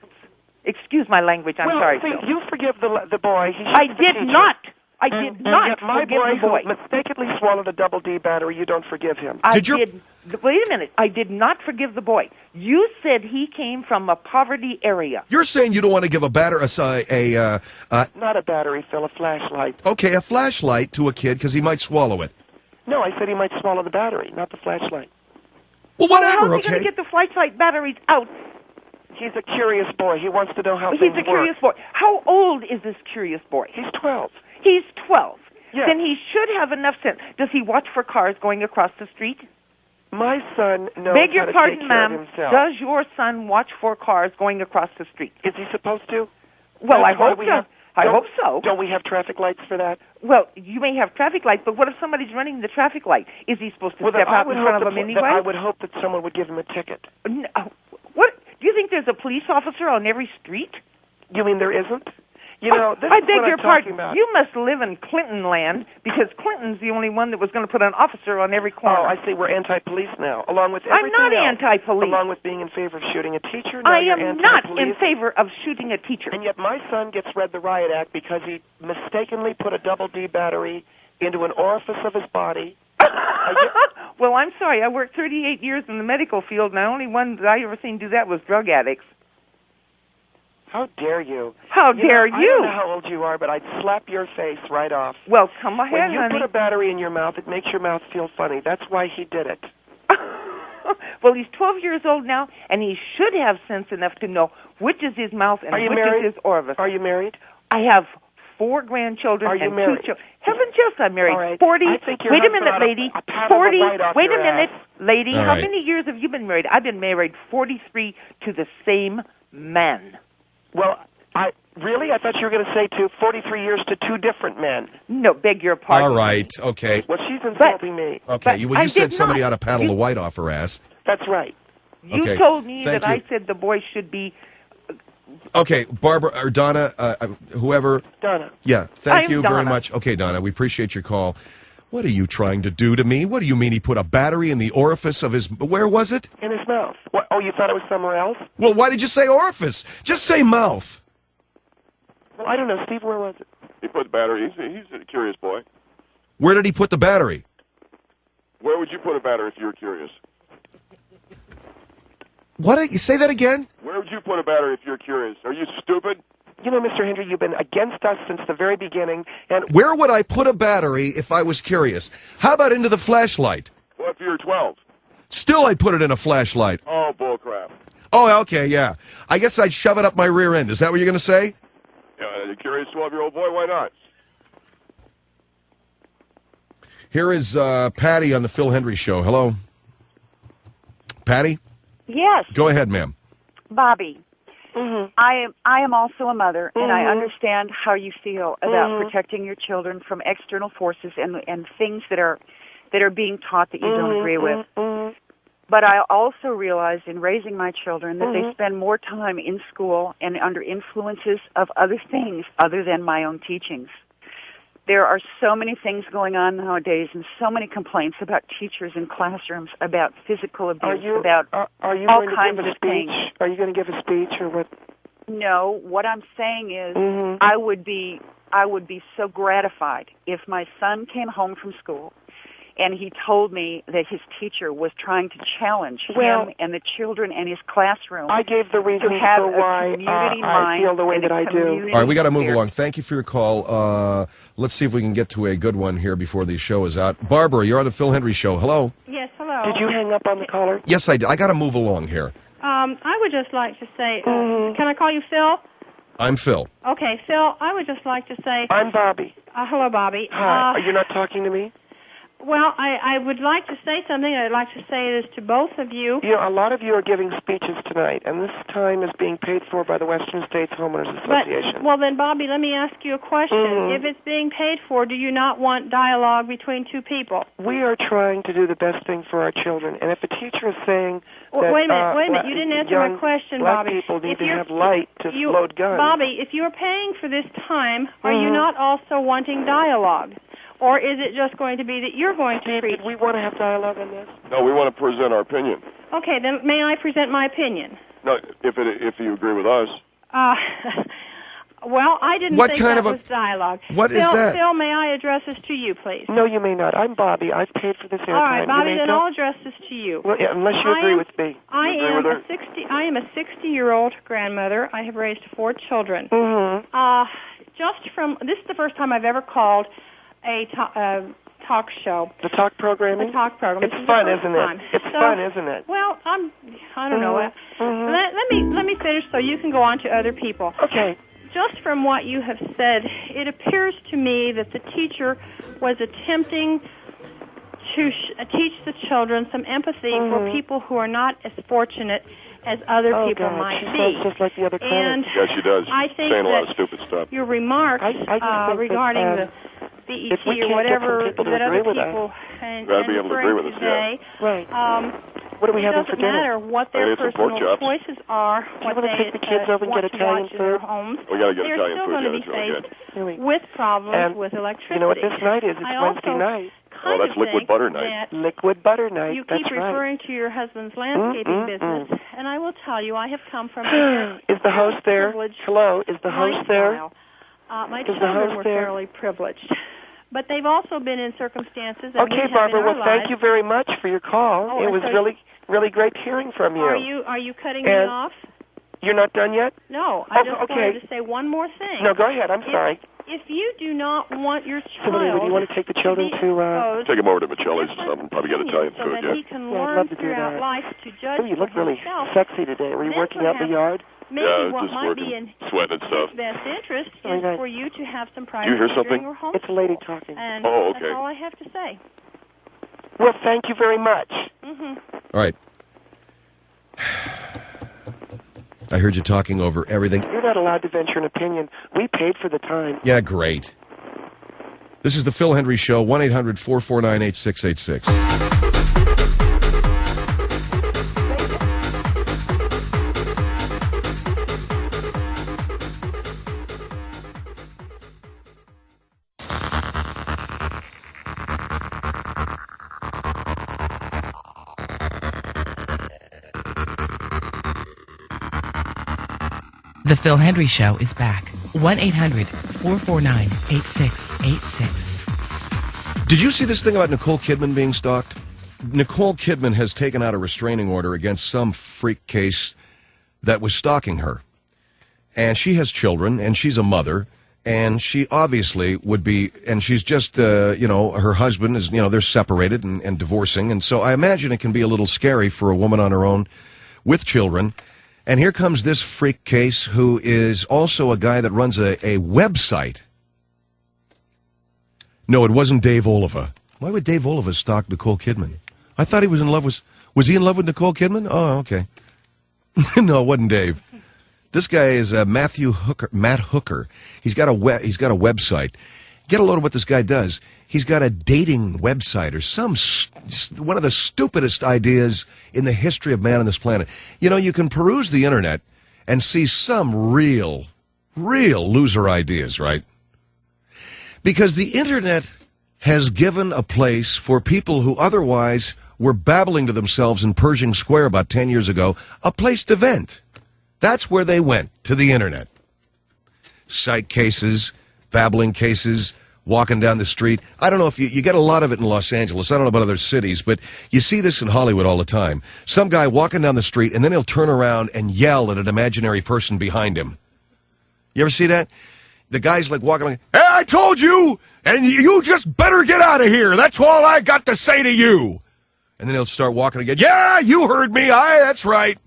Excuse my language. I'm sorry, see, Phil. you forgive the boy. I did not. I did not my forgive the boy. who mistakenly swallowed a double D battery, you don't forgive him. Wait a minute. I did not forgive the boy. You said he came from a poverty area. You're saying you don't want to give a not a battery, Phil, a flashlight. Okay, a flashlight to a kid because he might swallow it. No, I said he might swallow the battery, not the flashlight. Well, whatever, How is he going to get the flashlight batteries out? He's a curious boy. He wants to know how He's things a curious boy. How old is this curious boy? He's 12. He's 12. Yes. Then he should have enough sense. Does he watch for cars going across the street? My son knows Beg how your to pardon, take care of ma'am. himself. Does your son watch for cars going across the street? Is he supposed to? Well, That's I hope why we so. have- I hope so. Don't we have traffic lights for that? Well, you may have traffic lights, but what if somebody's running the traffic light? Is he supposed to Well, step then I out in would front hope of him that I anyway? would hope that someone would give him a ticket. No. What? Do you think there's a police officer on every street? You mean there isn't? You know, this I is beg what your I'm talking pardon. about. You must live in Clinton land because Clinton's the only one that was going to put an officer on every corner. Oh, I see. We're anti-police now, along with I'm everything not else. anti-police. Along with being in favor of shooting a teacher. Now I you're am not anti-police. in favor of shooting a teacher. And yet my son gets read the riot act because he mistakenly put a double D battery into an orifice of his body. Well, I'm sorry. I worked 38 years in the medical field, and the only one that I ever seen do that was drug addicts. How dare you? How dare I you? don't know how old you are, but I'd slap your face right off. Well, come ahead, When you honey. put a battery in your mouth, it makes your mouth feel funny. That's why he did it. Well, he's 12 years old now, and he should have sense enough to know which is his mouth and Are you which married? is his orifice. Are you married? I have 4 grandchildren Are you and married? 2 children. Heaven just, I'm married. All right. 40. I think your Wait a husband minute, ought to- lady. a pat of 40. the light off Wait a your minute, ass. lady. All How right. many years have you been married? I've been married 43 to the same man. Well, I thought you were going to say 43 years to 2 different men. No, beg your pardon. All right, okay. Well, she's insulting me. Okay, you I said did somebody not. ought to paddle the white off her ass. That's right. You Okay, told me thank that I you. said the boy should be. Okay, Barbara or Donna, whoever. Donna. Yeah, thank I'm you very Donna. much. Okay, Donna, we appreciate your call. What are you trying to do to me? What do you mean he put a battery in the orifice of his... Where was it? In his mouth. What? Oh, you thought it was somewhere else? Well, why did you say orifice? Just say mouth. Well, I don't know. Steve, where was it? He put the battery. He's a curious boy. Where did he put the battery? Where would you put a battery if you were curious? What? You say that again? Where would you put a battery if you're curious? Are you stupid? You know, Mr. Hendry, you've been against us since the very beginning, and Where would I put a battery if I was curious? How about into the flashlight? What if you're 12? Still, I'd put it in a flashlight. Oh, bullcrap. Oh, okay, yeah. I guess I'd shove it up my rear end. Is that what you're going to say? Yeah, a curious 12-year-old boy, why not? Here is Patty on the Phil Hendry Show. Hello. Patty? Yes, Go ahead, ma'am. Bobby. Mm-hmm. I am also a mother, and I understand how you feel about protecting your children from external forces and things that are being taught that you don't agree with. But I also realize in raising my children that they spend more time in school and under influences of other things other than my own teachings. There are so many things going on nowadays and so many complaints about teachers in classrooms, about physical abuse, about are you all going to kinds give a of speech? things. Are you going to give a speech or what? No, what I'm saying is I would be so gratified if my son came home from school and he told me that his teacher was trying to challenge him and the children in his classroom. I gave the reason to have for a why community I mind feel the way and that a I do. community All right, we got to move spirit. along. Thank you for your call. Let's see if we can get to a good one here before the show is out. Barbara, you're on the Phil Hendry Show. Hello. Yes, hello. Did you hang up on the caller? Yes, I did. I got to move along here. I would just like to say, can I call you Phil? I'm Phil. Okay, Phil, I would just like to say... I'm Bobby. Hello, Bobby. Hi. Are you not talking to me? Well, I would like to say something. I'd like to say this to both of you. You know, a lot of you are giving speeches tonight, and this time is being paid for by the Western States Homeowners Association. Well, then, Bobby, let me ask you a question. If it's being paid for, do you not want dialogue between two people? We are trying to do the best thing for our children, and if a teacher is saying that wait a minute, you didn't answer my question, black Bobby. people need to have light to load guns. Bobby, if you're paying for this time, are you not also wanting dialogue? Or is it just going to be that you're going to preach? We want to have dialogue on this. No, we want to present our opinion. Okay, then may I present my opinion? No, if you agree with us. Well, I didn't think that was dialogue. What is that? Phil, may I address this to you, please? No, you may not. I'm Bobby. I've paid for this airtime. All right, Bobby, then I'll address this to you. Well, yeah, unless you agree with me. I am a 60-year-old grandmother. I have raised 4 children. This is the first time I've ever called a talk show. The talk programming? The talk program. It's fun, isn't it? It's fun, isn't it? Well, I don't know. Let me finish so you can go on to other people. Okay. Just from what you have said, it appears to me that the teacher was attempting to teach the children some empathy for people who are not as fortunate as other people might she be. Sounds just like the other and yeah, she does. I think saying a lot that of stupid stuff. Your remarks regarding the BET or whatever that other people and be able to agree with us, today, right? What do we have for dinner? It doesn't matter what their personal choices are. What they take the kids over and get Italian food? We got to get They're Italian still food. going to be faced with problems with electricity. You know what this night is? It's Wednesday night. Oh, that's liquid butter night. Liquid butter night. You keep referring to your husband's landscaping business, and I will tell you, I have come from. Is the host there? Hello, is the host there? My children were fairly privileged, but they've also been in circumstances. That Okay, Barbara. Well, thank you very much for your call. Oh, it was really great hearing from you. Are you cutting me off? You're not done yet? No, I just wanted to say one more thing. No, go ahead. I'm sorry. If you do not want your child, do you want to take the children to take them over to Michelle's or something? Probably get Italian so food. that he can learn throughout life to judge. Oh, you look really sexy today. Were you working out in the yard? Maybe what just might working, be in sweating and stuff. his best interest is for you to have some privacy. Do you hear something? During your home it's a lady talking. And okay. that's all I have to say. Well, thank you very much. All right. I heard you talking over everything. You're not allowed to venture an opinion. We paid for the time. Yeah, great. This is the Phil Hendry Show, 1-800-449-8686. The Phil Hendry Show is back. 1-800-449-8686. Did you see this thing about Nicole Kidman being stalked? Nicole Kidman has taken out a restraining order against some freak case that was stalking her. And she has children, and she's a mother, and she obviously would be, and she's just, her husband is, they're separated and divorcing, and so I imagine it can be a little scary for a woman on her own with children. And here comes this freak case who is also a guy that runs a website. No, it wasn't Dave Oliva. Why would Dave Oliva stalk Nicole Kidman? I thought he was in love with... Was he in love with Nicole Kidman? Oh, okay. No, it wasn't Dave. This guy is Matt Hooker. He's got a website. Get a load of what this guy does. He's got a dating website or one of the stupidest ideas in the history of man on this planet. You can peruse the internet and see some real loser ideas, right? Because the internet has given a place for people who otherwise were babbling to themselves in Pershing Square about 10 years ago, a place to vent. That's where they went, to the internet. Psych cases, babbling cases, walking down the street. I don't know if you get a lot of it in Los Angeles. I don't know about other cities, but you see this in Hollywood all the time. Some guy walking down the street, and then he'll turn around and yell at an imaginary person behind him. You ever see that? The guy's like walking like, "Hey, I told you, and you just better get out of here. That's all I got to say to you." And then he'll start walking again. "Yeah, you heard me. That's right."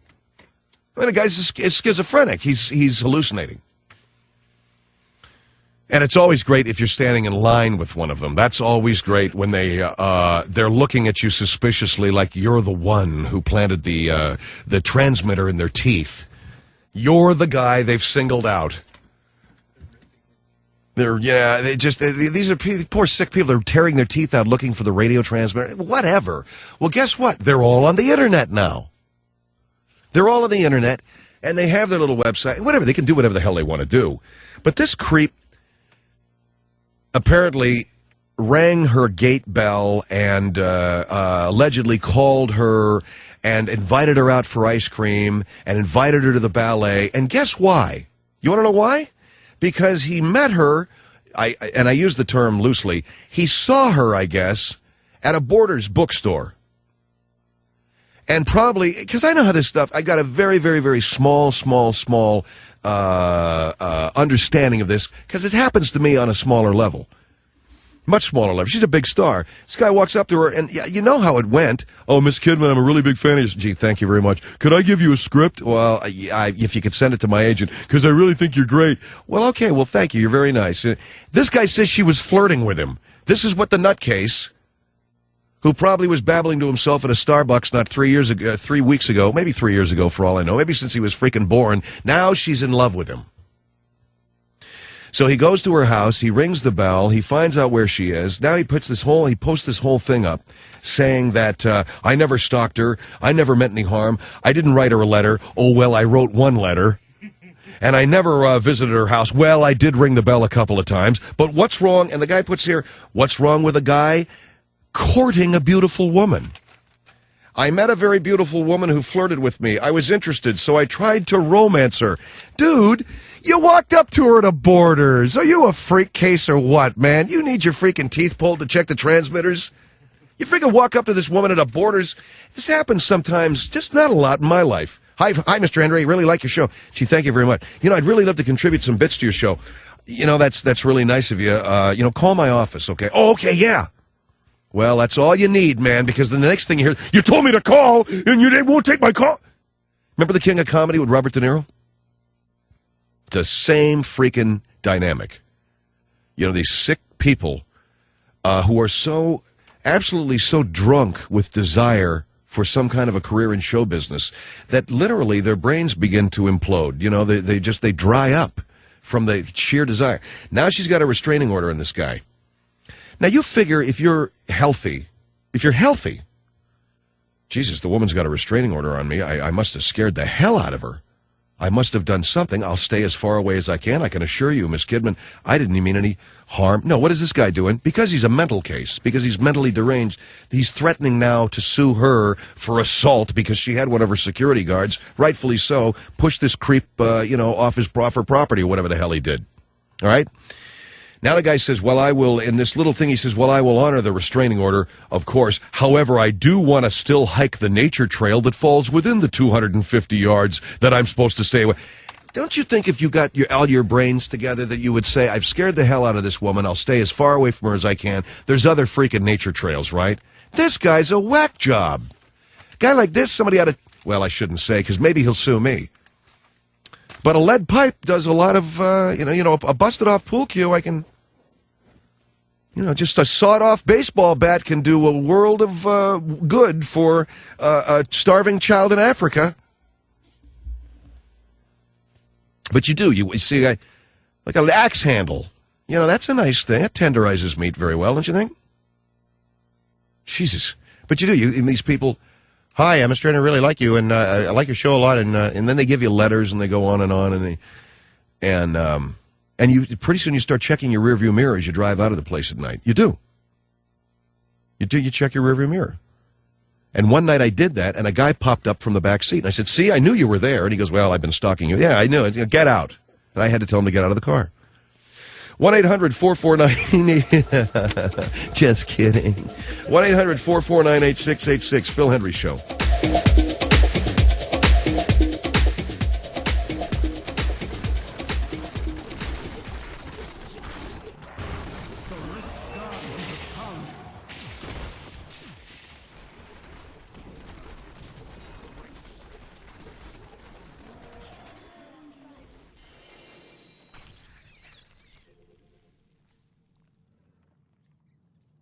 I mean, the guy's schizophrenic. He's hallucinating. And it's always great if you're standing in line with one of them. That's always great when they're looking at you suspiciously like you're the one who planted the transmitter in their teeth. You're the guy they've singled out. These are poor sick people. They're tearing their teeth out looking for the radio transmitter. Whatever. Well, guess what? They're all on the internet now. They're all on the internet, and they have their little website. Whatever. They can do whatever the hell they want to do. But this creep apparently rang her gate bell and allegedly called her and invited her out for ice cream and invited her to the ballet. And guess why? You want to know why? Because he met her, and I use the term loosely, he saw her, I guess, at a Borders bookstore. And probably, because I know how this stuff, I got a very, very, very small understanding of this, because it happens to me on a smaller level. Much smaller level. She's a big star. This guy walks up to her, and you know how it went. Oh, Miss Kidman, I'm a really big fan of yours. Gee, thank you very much. Could I give you a script? Well, if you could send it to my agent, because I really think you're great. Well, okay, well, thank you. You're very nice. This guy says she was flirting with him. This is what the nutcase, who probably was babbling to himself at a Starbucks not 3 weeks ago, maybe 3 years ago for all I know, maybe since he was freaking born, now she's in love with him. So he goes to her house, he rings the bell, he finds out where she is. Now he posts this whole thing up saying that I never stalked her, I never meant any harm, I didn't write her a letter. Oh, well, I wrote one letter. And I never visited her house. Well, I did ring the bell a couple of times. But what's wrong? And the guy puts here, what's wrong with a guy courting a beautiful woman? I met a very beautiful woman who flirted with me. I was interested, so I tried to romance her. Dude, you walked up to her at a Borders. Are you a freak case or what, man? You need your freaking teeth pulled to check the transmitters? You freaking walk up to this woman at a Borders. This happens sometimes, just not a lot in my life. Hi, Mr. Henry. Really like your show. Gee, thank you very much. You know, I'd really love to contribute some bits to your show. You know, that's really nice of you. Call my office, okay? Oh, okay, yeah. Well, that's all you need, man, because the next thing you hear, you told me to call, and they won't take my call. Remember The King of Comedy with Robert De Niro? It's the same freaking dynamic. You know, these sick people who are so, absolutely so drunk with desire for some kind of a career in show business that literally their brains begin to implode. You know, they dry up from the sheer desire. Now she's got a restraining order on this guy. Now, you figure if you're healthy, Jesus, the woman's got a restraining order on me. I must have scared the hell out of her. I must have done something. I'll stay as far away as I can. I can assure you, Miss Kidman, I didn't mean any harm. No, what is this guy doing? Because he's a mental case, because he's mentally deranged, he's threatening now to sue her for assault because she had one of her security guards, rightfully so, push this creep, off his property or whatever the hell he did. All right? Now the guy says, well, I will, in this little thing, he says, well, I will honor the restraining order, of course. However, I do want to still hike the nature trail that falls within the 250 yards that I'm supposed to stay away. Don't you think if you got all your brains together that you would say, I've scared the hell out of this woman, I'll stay as far away from her as I can. There's other freaking nature trails, right? This guy's a whack job. A guy like this, somebody ought to, well, I shouldn't say, because maybe he'll sue me. But a lead pipe does a lot of, a busted-off pool cue, I can, just a sawed-off baseball bat can do a world of good for a starving child in Africa. But you see, like an axe handle. That's a nice thing. It tenderizes meat very well, don't you think? Jesus. But these people... Hi, I'm Mr. Trainer, I really like you, and I like your show a lot, and then they give you letters, and they go on, and you pretty soon you start checking your rearview mirror as you drive out of the place at night. You do. You check your rearview mirror. And one night I did that, and a guy popped up from the back seat, and I said, see, I knew you were there, and he goes, well, I've been stalking you. Yeah, I knew it. Get out. And I had to tell him to get out of the car. 1-800-449... Just kidding. 1-800-449-8686. Phil Hendry Show.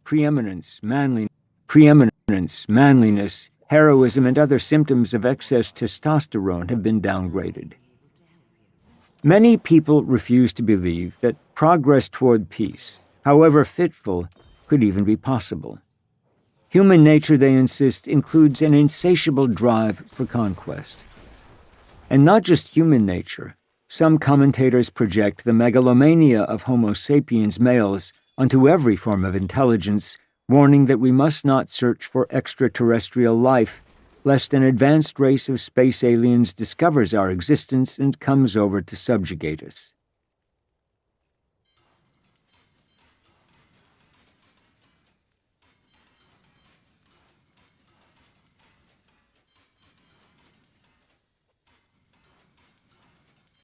preeminence, manliness, heroism, and other symptoms of excess testosterone have been downgraded. Many people refuse to believe that progress toward peace, however fitful, could even be possible. Human nature, they insist, includes an insatiable drive for conquest. And not just human nature. Some commentators project the megalomania of Homo sapiens males onto every form of intelligence, warning that we must not search for extraterrestrial life, lest an advanced race of space aliens discovers our existence and comes over to subjugate us.